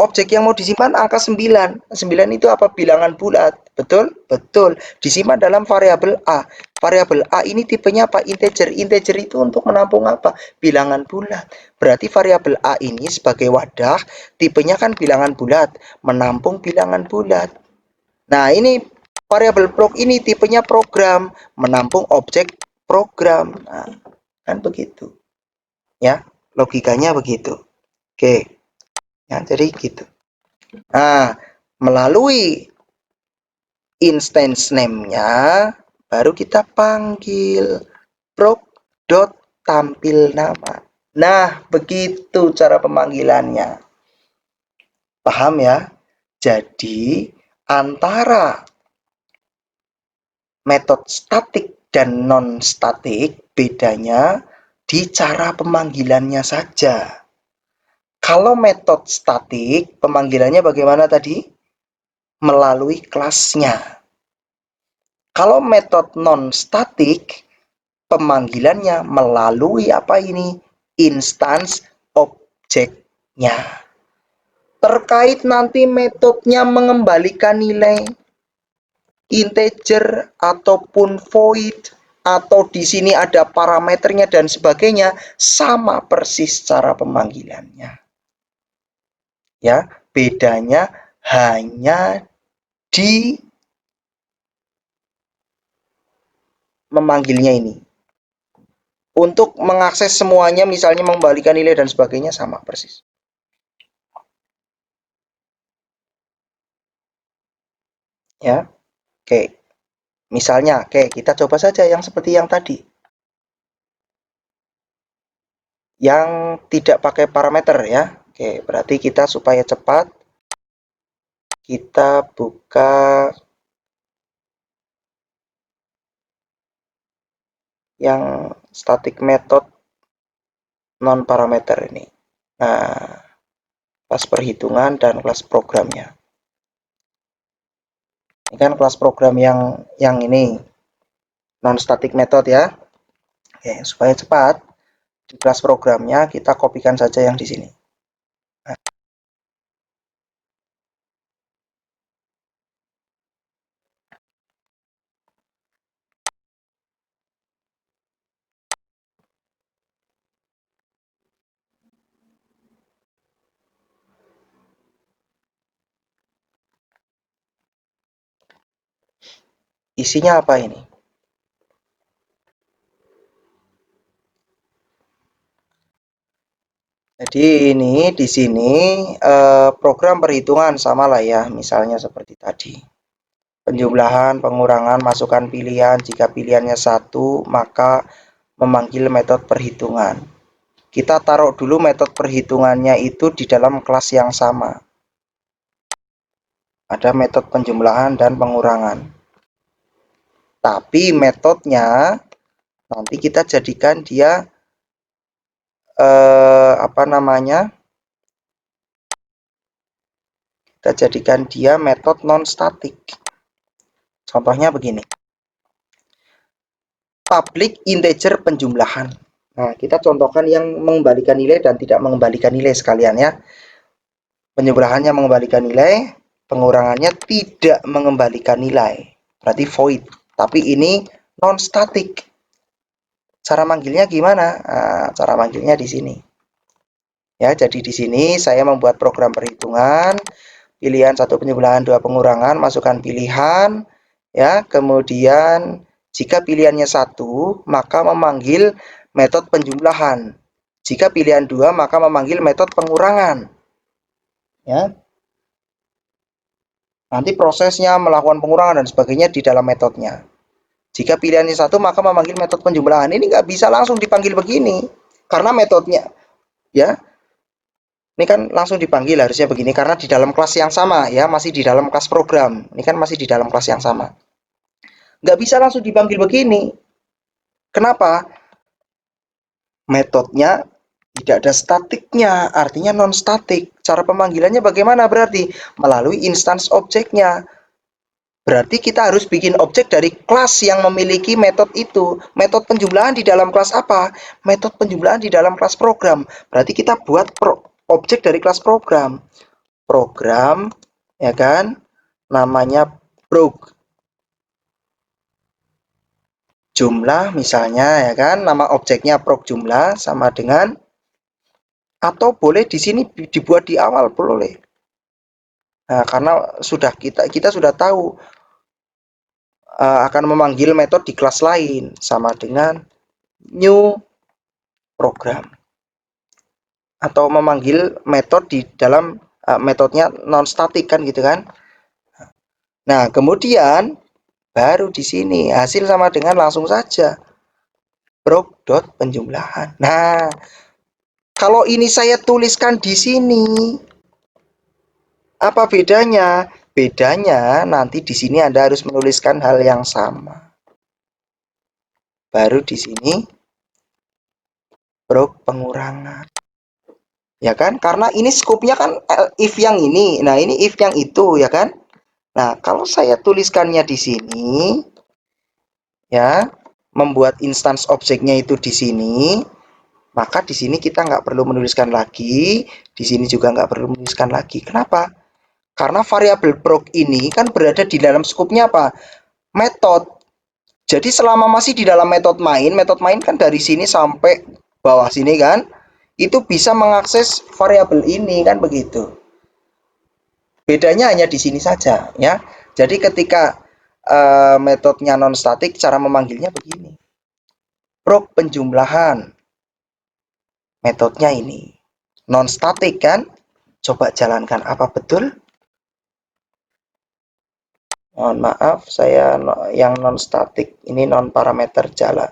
Objek yang mau disimpan angka 9. 9 itu apa? Bilangan bulat. Betul? Betul. Disimpan dalam variabel A. Variabel A ini tipenya apa? Integer. Integer itu untuk menampung apa? Bilangan bulat. Berarti variabel A ini sebagai wadah, tipenya kan bilangan bulat, menampung bilangan bulat. Nah, ini variabel prog ini tipenya program, menampung objek program. Nah, kan begitu. Ya, logikanya begitu. Oke. Ya, jadi gitu. Nah, melalui instance name-nya baru kita panggil prog.tampil nama. Nah, begitu cara pemanggilannya. Paham ya? Jadi, antara metode statik dan non-statik bedanya di cara pemanggilannya saja. Kalau metode statik, pemanggilannya bagaimana tadi? Melalui kelasnya. Kalau metode non-statik, pemanggilannya melalui apa ini? Instance objeknya. Terkait nanti metodenya mengembalikan nilai integer ataupun void, atau di sini ada parameternya dan sebagainya, sama persis cara pemanggilannya. Ya, bedanya hanya di memanggilnya ini. Untuk mengakses semuanya, misalnya mengembalikan nilai dan sebagainya, sama persis. Ya, oke. Misalnya, oke, kita coba saja yang seperti yang tadi. Yang tidak pakai parameter ya. Oke, berarti kita supaya cepat, kita buka yang static method non parameter ini. Nah, kelas perhitungan dan kelas programnya. Ini kan kelas program yang ini non static method ya. Oke, supaya cepat di kelas programnya kita kopikan saja yang di sini. Nah, Isinya apa ini? Jadi ini di sini program perhitungan sama lah ya, misalnya seperti tadi. Penjumlahan, pengurangan, masukkan pilihan. Jika pilihannya satu, maka memanggil metode perhitungan. Kita taruh dulu metode perhitungannya itu di dalam kelas yang sama. Ada metode penjumlahan dan pengurangan. Tapi metodenya nanti kita jadikan dia apa namanya? Kita jadikan dia metode non statik. Contohnya begini. Public integer penjumlahan. Nah, kita contohkan yang mengembalikan nilai dan tidak mengembalikan nilai sekalian ya. Penjumlahannya mengembalikan nilai, pengurangannya tidak mengembalikan nilai. Berarti void. Tapi ini non statik. Cara manggilnya gimana? Nah, cara manggilnya di sini. Ya, jadi di sini saya membuat program perhitungan, pilihan satu penjumlahan, dua pengurangan, masukkan pilihan, ya, kemudian jika pilihannya satu, maka memanggil metode penjumlahan. Jika pilihan dua, maka memanggil metode pengurangan. Ya, nanti prosesnya melakukan pengurangan dan sebagainya di dalam metodenya. Jika pilihannya satu, maka memanggil metode penjumlahan. Ini nggak bisa langsung dipanggil begini, karena metodenya, ya, ini kan langsung dipanggil harusnya begini, karena di dalam kelas yang sama, ya, masih di dalam kelas program. Ini kan masih di dalam kelas yang sama. Nggak bisa langsung dipanggil begini. Kenapa? Metodenya tidak ada statiknya, artinya non statik. Cara pemanggilannya bagaimana berarti? Melalui instance objeknya. Berarti kita harus bikin objek dari kelas yang memiliki metode itu. Metode penjumlahan di dalam kelas apa? Metode penjumlahan di dalam kelas program. Berarti kita buat objek dari kelas program. Program, ya kan? Namanya prog. Jumlah misalnya, ya kan? Nama objeknya prog jumlah sama dengan, atau boleh di sini dibuat di awal, boleh. Nah, karena sudah kita sudah tahu akan memanggil metode di kelas lain sama dengan new program, atau memanggil metode di dalam metodenya non statik kan gitu kan. Nah, kemudian baru di sini hasil sama dengan langsung saja prog penjumlahan. Nah, kalau ini saya tuliskan di sini, apa bedanya? Bedanya nanti di sini Anda harus menuliskan hal yang sama. Baru di sini prog pengurangan. Ya kan? Karena ini skopnya kan if yang ini. Nah, ini if yang itu, ya kan? Nah, kalau saya tuliskannya di sini, ya, membuat instance objeknya itu di sini, maka di sini kita nggak perlu menuliskan lagi, di sini juga nggak perlu menuliskan lagi. Kenapa? Karena variabel prog ini kan berada di dalam skopnya apa? Metode. Jadi selama masih di dalam metode main kan dari sini sampai bawah sini kan, itu bisa mengakses variabel ini kan begitu. Bedanya hanya di sini saja ya. Jadi ketika metodenya non statik, cara memanggilnya begini. Prog penjumlahan. Metodenya ini. Non statik kan? Coba jalankan, apa betul? Mohon maaf, saya yang non statik ini non parameter jalan.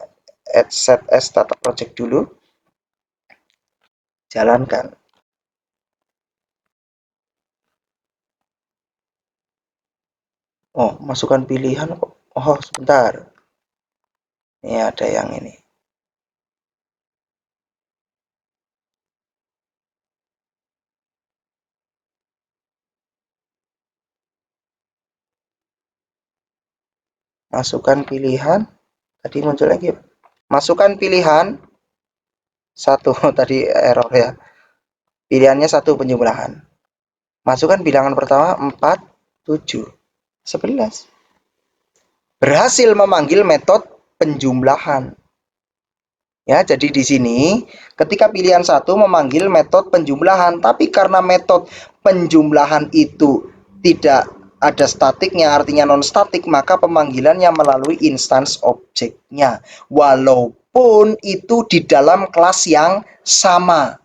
Add set as data project dulu. Jalankan. Oh, masukkan pilihan kok. Oh, sebentar. Ini ada yang ini. Masukkan pilihan. Tadi muncul lagi. Masukkan pilihan. Satu, tadi error ya. Pilihannya satu penjumlahan. Masukkan bilangan pertama 4, 7, 11. Berhasil memanggil metode penjumlahan. Ya, jadi di sini ketika pilihan satu memanggil metode penjumlahan, tapi karena metode penjumlahan itu tidak ada statiknya, artinya non statik, maka pemanggilannya melalui instance objeknya. Walaupun itu di dalam kelas yang sama.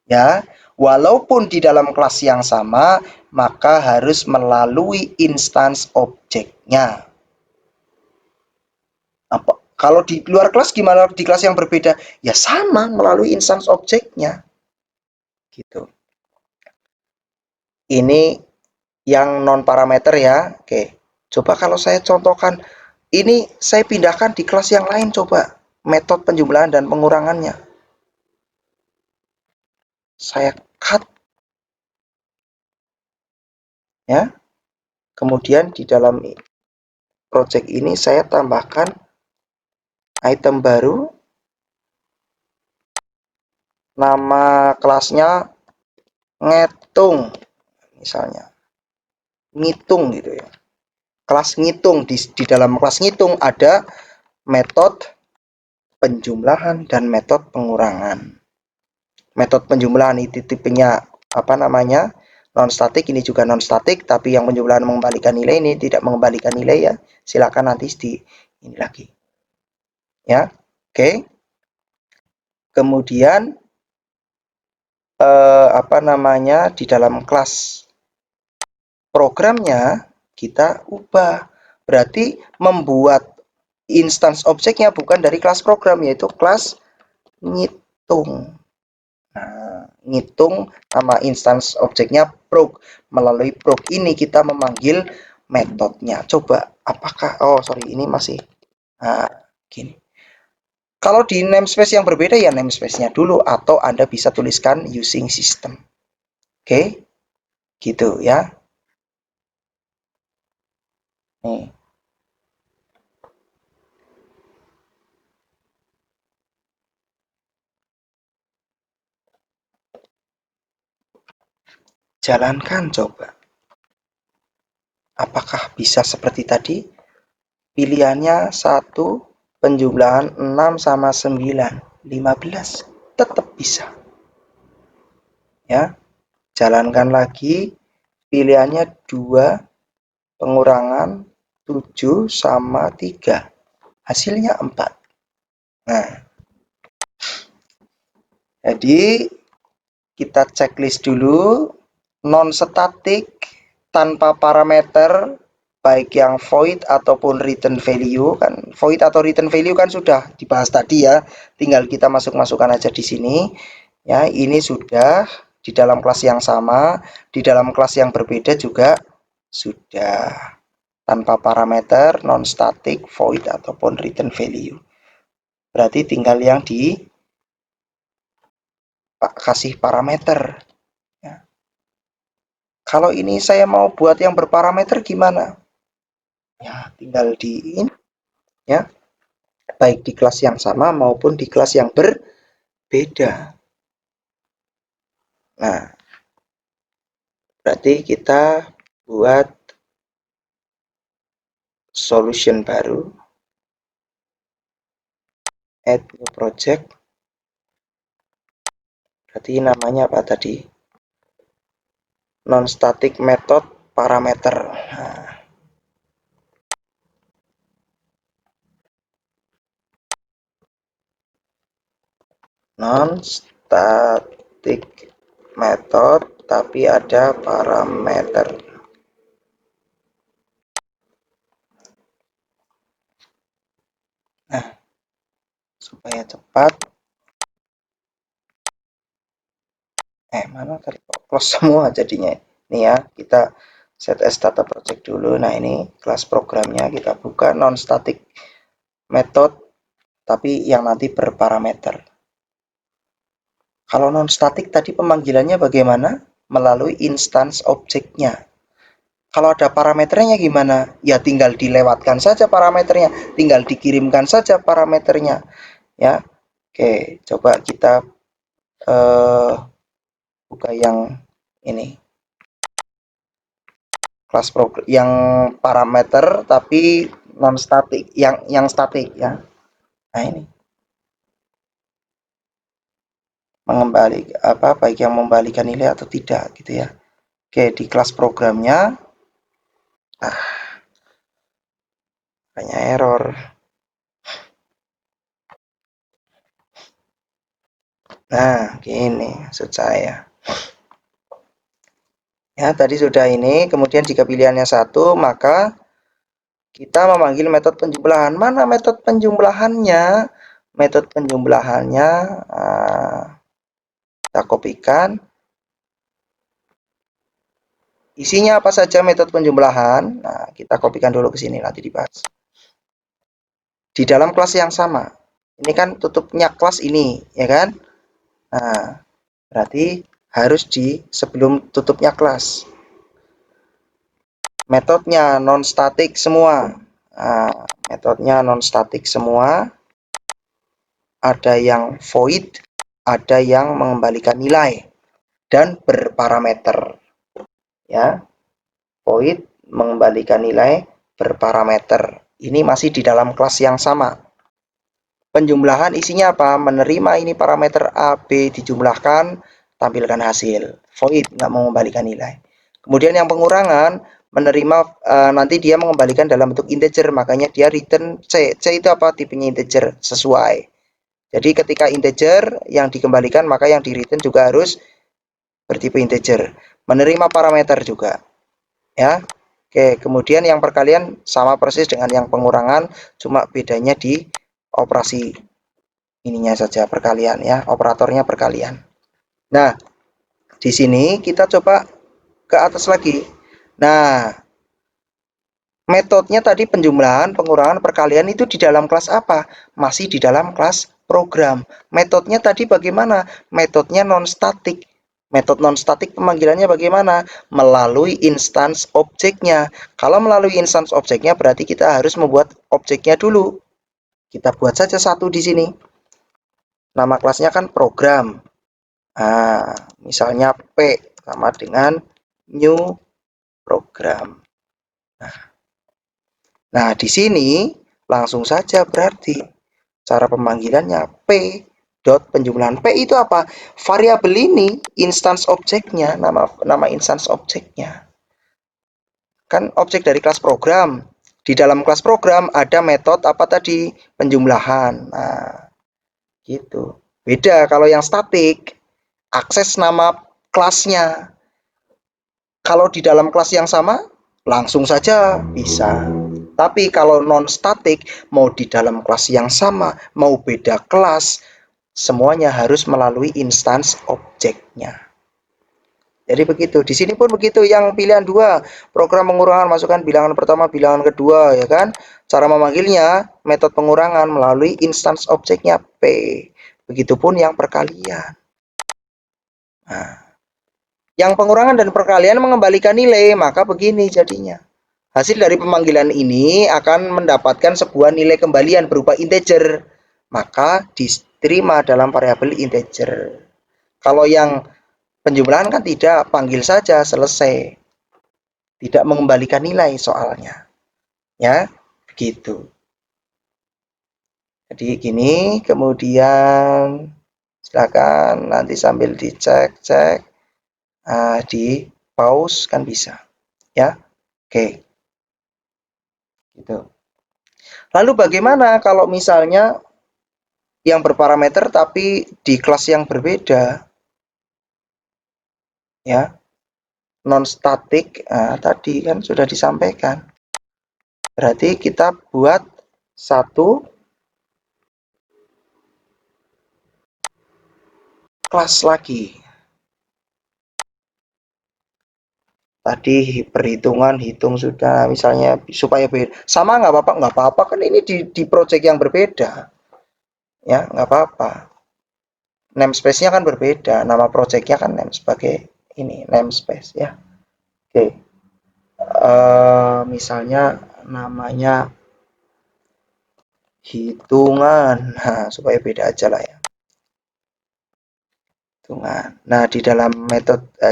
Ya, walaupun di dalam kelas yang sama, maka harus melalui instance objeknya. Apa? Kalau di luar kelas gimana, di kelas yang berbeda? Ya sama, melalui instance objeknya. Gitu. Ini yang non parameter ya. Oke. Coba kalau saya contohkan, ini saya pindahkan di kelas yang lain coba. Metode penjumlahan dan pengurangannya. Saya cut. Ya. Kemudian di dalam project ini saya tambahkan item baru. Nama kelasnya ngitung. Misalnya. Ngitung gitu ya. Kelas ngitung. Di dalam kelas ngitung ada metode penjumlahan dan metode pengurangan. Metode penjumlahan itu tipenya apa namanya? Non statik, ini juga non statik, tapi yang penjumlahan mengembalikan nilai, ini tidak mengembalikan nilai ya. Silakan nanti di ini lagi. Ya. Oke. Kemudian apa namanya? Di dalam kelas programnya kita ubah. Berarti membuat instance objeknya bukan dari kelas program, yaitu kelas ngitung. Nah, ngitung sama instance objeknya prog. Melalui prog ini kita memanggil metodenya. Coba apakah, oh sorry, ini masih gini. Kalau di namespace yang berbeda ya namespace-nya dulu, atau Anda bisa tuliskan using system. Oke, gitu ya. Nih. Jalankan coba. Apakah bisa seperti tadi? Pilihannya 1, penjumlahan 6 sama 9, 15. Tetap bisa. Ya. Jalankan lagi. Pilihannya 2, pengurangan 7 sama 3. Hasilnya 4. Nah, jadi kita checklist dulu. Non static tanpa parameter, baik yang void ataupun return value. Kan void atau return value kan sudah dibahas tadi ya, tinggal kita masukkan aja di sini ya. Ini sudah di dalam kelas yang sama, di dalam kelas yang berbeda juga sudah, tanpa parameter, non static, void ataupun return value. Berarti tinggal yang di kasih parameter ya. Kalau ini saya mau buat yang berparameter gimana? Ya, tinggal di ini ya, baik di kelas yang sama maupun di kelas yang berbeda. Nah, berarti kita buat solution baru, add new project. Berarti namanya apa tadi? Non static method parameter. Nah, non static method tapi ada parameter. Nah, supaya cepat, mana tadi close semua jadinya. Ini ya, kita set as data project dulu. Nah, ini kelas programnya kita buka, non static method tapi yang nanti berparameter. Kalau non static tadi pemanggilannya bagaimana? Melalui instance objeknya. Kalau ada parameternya gimana? Ya tinggal dilewatkan saja parameternya, tinggal dikirimkan saja parameternya. Ya, oke, coba kita buka yang ini, kelas program yang parameter tapi non static, yang statik ya. Nah ini mengembalikan apa, baik yang membalikan nilai atau tidak gitu ya. Oke, di kelas programnya Ah, banyak error. Nah, gini maksud saya. Ya, tadi sudah ini. Kemudian jika pilihannya 1, maka kita memanggil metode penjumlahan. Mana metode penjumlahannya? Metode penjumlahannya kita kopikan. Isinya apa saja metode penjumlahan? Nah, kita kopikan dulu ke sini, nanti dibahas. Di dalam kelas yang sama. Ini kan tutupnya kelas ini, ya kan? Nah, berarti harus di sebelum tutupnya kelas. Metodenya non statik semua. Nah, metodenya non statik semua. Ada yang void, ada yang mengembalikan nilai dan berparameter. Ya, void mengembalikan nilai berparameter. Ini masih di dalam kelas yang sama. Penjumlahan isinya apa? Menerima ini parameter A, B dijumlahkan, tampilkan hasil. Void, nggak mau mengembalikan nilai. Kemudian yang pengurangan, menerima nanti dia mengembalikan dalam bentuk integer, makanya dia return C. C itu apa? Tipenya integer, sesuai. Jadi ketika integer yang dikembalikan, maka yang di return juga harus bertipe integer. Menerima parameter juga. Ya. Oke, kemudian yang perkalian sama persis dengan yang pengurangan, cuma bedanya di operasi ininya saja perkalian ya, operatornya perkalian. Nah, di sini kita coba ke atas lagi. Nah, metodenya tadi penjumlahan, pengurangan, perkalian itu di dalam kelas apa? Masih di dalam kelas program. Metodenya tadi bagaimana? Metodenya non-statik. Metode non-statik pemanggilannya bagaimana? Melalui instance objeknya. Kalau melalui instance objeknya berarti kita harus membuat objeknya dulu. Kita buat saja satu di sini. Nama kelasnya kan program. Nah, misalnya P sama dengan new program. Nah, di sini langsung saja berarti cara pemanggilannya P dot penjumlahan. P itu apa? Variabel ini instance objeknya, nama instance objeknya. Kan objek dari kelas program. Di dalam kelas program ada metode apa tadi? Penjumlahan. Nah, gitu. Beda kalau yang statik, akses nama kelasnya. Kalau di dalam kelas yang sama, langsung saja bisa. Tapi kalau non-statik, mau di dalam kelas yang sama, mau beda kelas, semuanya harus melalui instance objeknya. Jadi begitu. Di sini pun begitu. Yang pilihan 2, program pengurangan, masukkan bilangan pertama, bilangan kedua, ya kan? Cara memanggilnya, metode pengurangan melalui instance objeknya P. Begitupun yang perkalian. Nah, yang pengurangan dan perkalian mengembalikan nilai, maka begini jadinya. Hasil dari pemanggilan ini akan mendapatkan sebuah nilai kembalian berupa integer, maka diterima dalam variabel integer. Kalau yang penjumlahan kan tidak, panggil saja selesai. Tidak mengembalikan nilai soalnya. Ya, begitu. Jadi gini, kemudian silakan nanti sambil dicek-cek, di pause kan bisa. Ya. Oke. Gitu. Lalu bagaimana kalau misalnya yang berparameter tapi di kelas yang berbeda? Ya. Non statik tadi kan sudah disampaikan. Berarti kita buat satu kelas lagi. Tadi perhitungan hitung sudah, misalnya supaya beda. Sama nggak apa-apa kan ini di project yang berbeda. Ya, nggak apa-apa. Namespace-nya kan berbeda, nama project-nya kan name sebagai ini namespace ya. Oke. Misalnya namanya hitungan. Nah, supaya beda aja lah ya. Hitungan. Nah, di dalam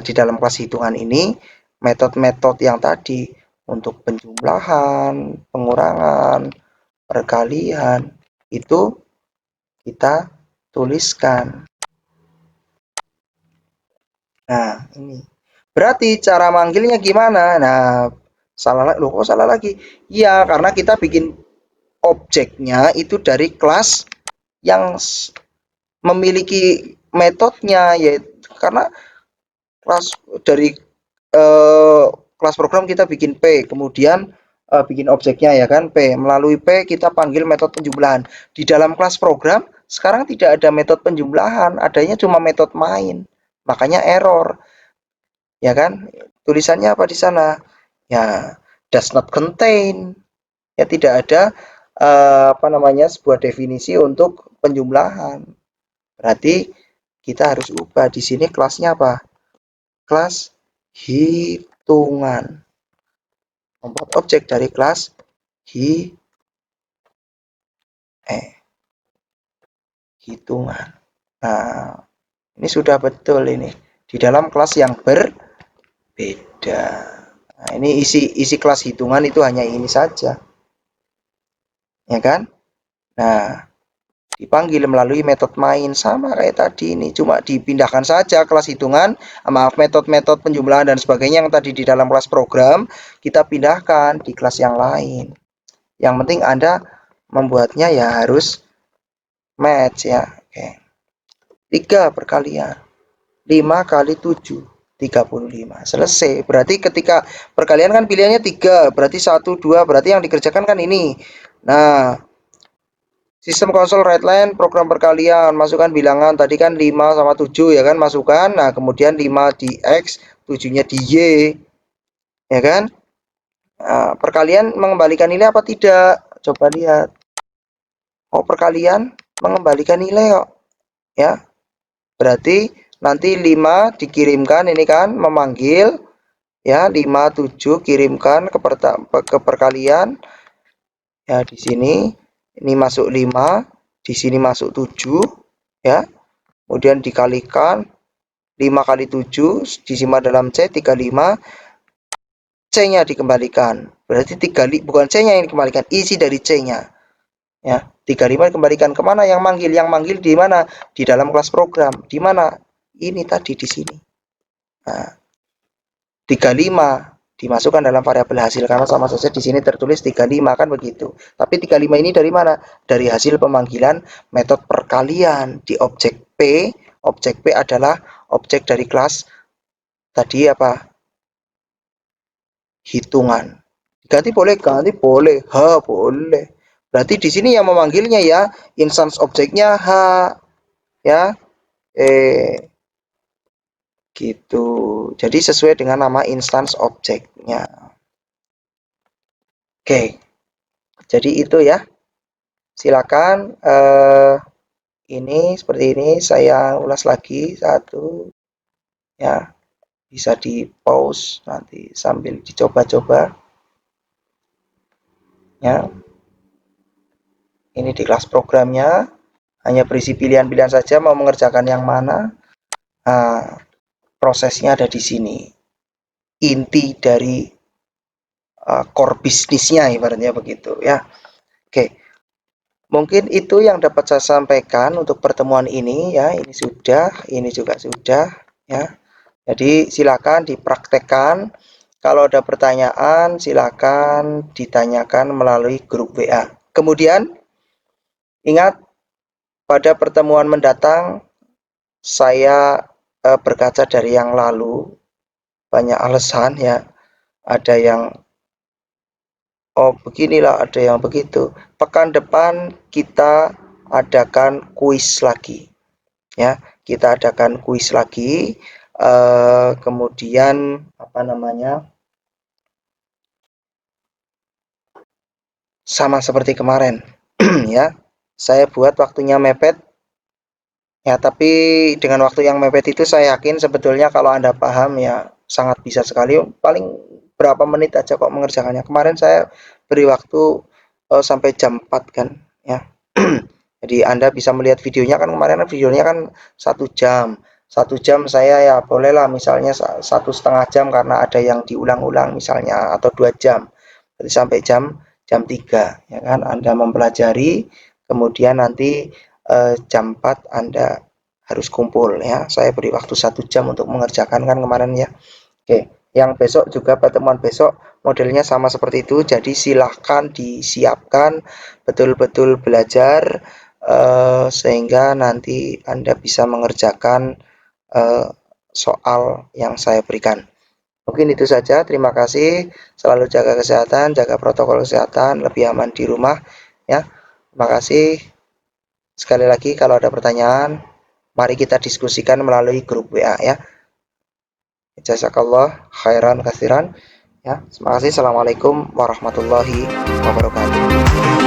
di dalam kelas hitungan ini metode-metode yang tadi untuk penjumlahan, pengurangan, perkalian itu kita tuliskan. Nah, ini. Berarti cara manggilnya gimana? Nah, Salah lagi. Loh, kok salah lagi? Iya, karena kita bikin objeknya itu dari kelas yang memiliki metodenya, yaitu karena kelas dari eh, kelas program kita bikin P, kemudian bikin objeknya ya kan P. Melalui P kita panggil metode penjumlahan. Di dalam kelas program sekarang tidak ada metode penjumlahan, adanya cuma metode main. Makanya error, ya kan? Tulisannya apa di sana? Ya, does not contain. Ya tidak ada apa namanya sebuah definisi untuk penjumlahan. Berarti kita harus ubah di sini kelasnya apa? Kelas hitungan. Membuat objek dari kelas hitungan. Nah, ini sudah betul ini. Di dalam kelas yang berbeda. Nah, ini isi kelas hitungan itu hanya ini saja. Ya kan? Nah, dipanggil melalui metode main sama kayak tadi ini, cuma dipindahkan saja kelas hitungan, maaf, metode-metode penjumlahan dan sebagainya yang tadi di dalam kelas program kita pindahkan di kelas yang lain. Yang penting Anda membuatnya ya harus match ya. Oke. 3 perkalian 5 kali 7 35 selesai. Berarti ketika perkalian kan pilihannya 3, berarti 1 2, berarti yang dikerjakan kan ini. Nah, sistem konsol Redline program perkalian, masukkan bilangan tadi kan 5 sama 7 ya kan, masukkan. Nah, kemudian 5 di X, 7-nya di Y, ya kan? Nah, perkalian mengembalikan nilai apa tidak? Coba lihat. Oh, perkalian mengembalikan nilai kok. Ya. Berarti nanti 5 dikirimkan ini kan memanggil ya, 5 7 kirimkan ke perkalian. Ya, di sini ini masuk 5, di sini masuk 7 ya. Kemudian dikalikan 5 kali 7 disimpan dalam C 35, C-nya dikembalikan. Berarti 35 bukan C-nya yang dikembalikan, isi dari C-nya. Ya, 35 dikembalikan kemana yang manggil? Yang manggil di mana? Di dalam kelas program. Di mana? Ini tadi di sini. Nah, 35 dimasukkan dalam variabel hasil karena sama saja di sini tertulis 35 kan begitu. Tapi 35 ini dari mana? Dari hasil pemanggilan metode perkalian di objek P. Objek P adalah objek dari kelas tadi apa? Hitungan. Ganti boleh, ganti boleh, H boleh. Berarti di sini yang memanggilnya ya instance objeknya H ya. Gitu. Jadi sesuai dengan nama instance objeknya. Oke. Jadi itu ya. Silakan ini seperti ini saya ulas lagi satu ya. Bisa di pause nanti sambil dicoba-coba ya. Ini di kelas programnya hanya berisi pilihan-pilihan saja mau mengerjakan yang mana. Nah, prosesnya ada di sini. Inti dari core bisnisnya ibaratnya begitu ya. Oke. Mungkin itu yang dapat saya sampaikan untuk pertemuan ini ya. Ini sudah, ini juga sudah ya. Jadi silakan dipraktekkan. Kalau ada pertanyaan silakan ditanyakan melalui grup WA. Kemudian ingat pada pertemuan mendatang saya berkaca dari yang lalu banyak alasan ya. Ada yang oh beginilah, ada yang begitu. Pekan depan kita adakan kuis lagi ya, kita adakan kuis lagi. Kemudian apa namanya, sama seperti kemarin ya, saya buat waktunya mepet ya, tapi dengan waktu yang mepet itu saya yakin sebetulnya kalau Anda paham ya sangat bisa sekali, paling berapa menit aja kok mengerjakannya. Kemarin saya beri waktu sampai jam 4 kan ya. Jadi Anda bisa melihat videonya kan, kemarin videonya kan 1 jam. 1 jam saya ya bolehlah misalnya 1,5 jam karena ada yang diulang-ulang misalnya, atau 2 jam. Jadi sampai jam 3 ya kan Anda mempelajari, kemudian nanti jam 4 Anda harus kumpul ya. Saya beri waktu 1 jam untuk mengerjakan kan kemarin ya. Oke, yang besok juga pertemuan besok modelnya sama seperti itu. Jadi silahkan disiapkan betul-betul belajar sehingga nanti Anda bisa mengerjakan soal yang saya berikan. Mungkin itu saja. Terima kasih. Selalu jaga kesehatan, jaga protokol kesehatan, lebih aman di rumah ya. Terima kasih. Sekali lagi kalau ada pertanyaan, mari kita diskusikan melalui grup WA ya. Jazakallah khairan katsiran ya. Terima kasih. Assalamualaikum warahmatullahi wabarakatuh.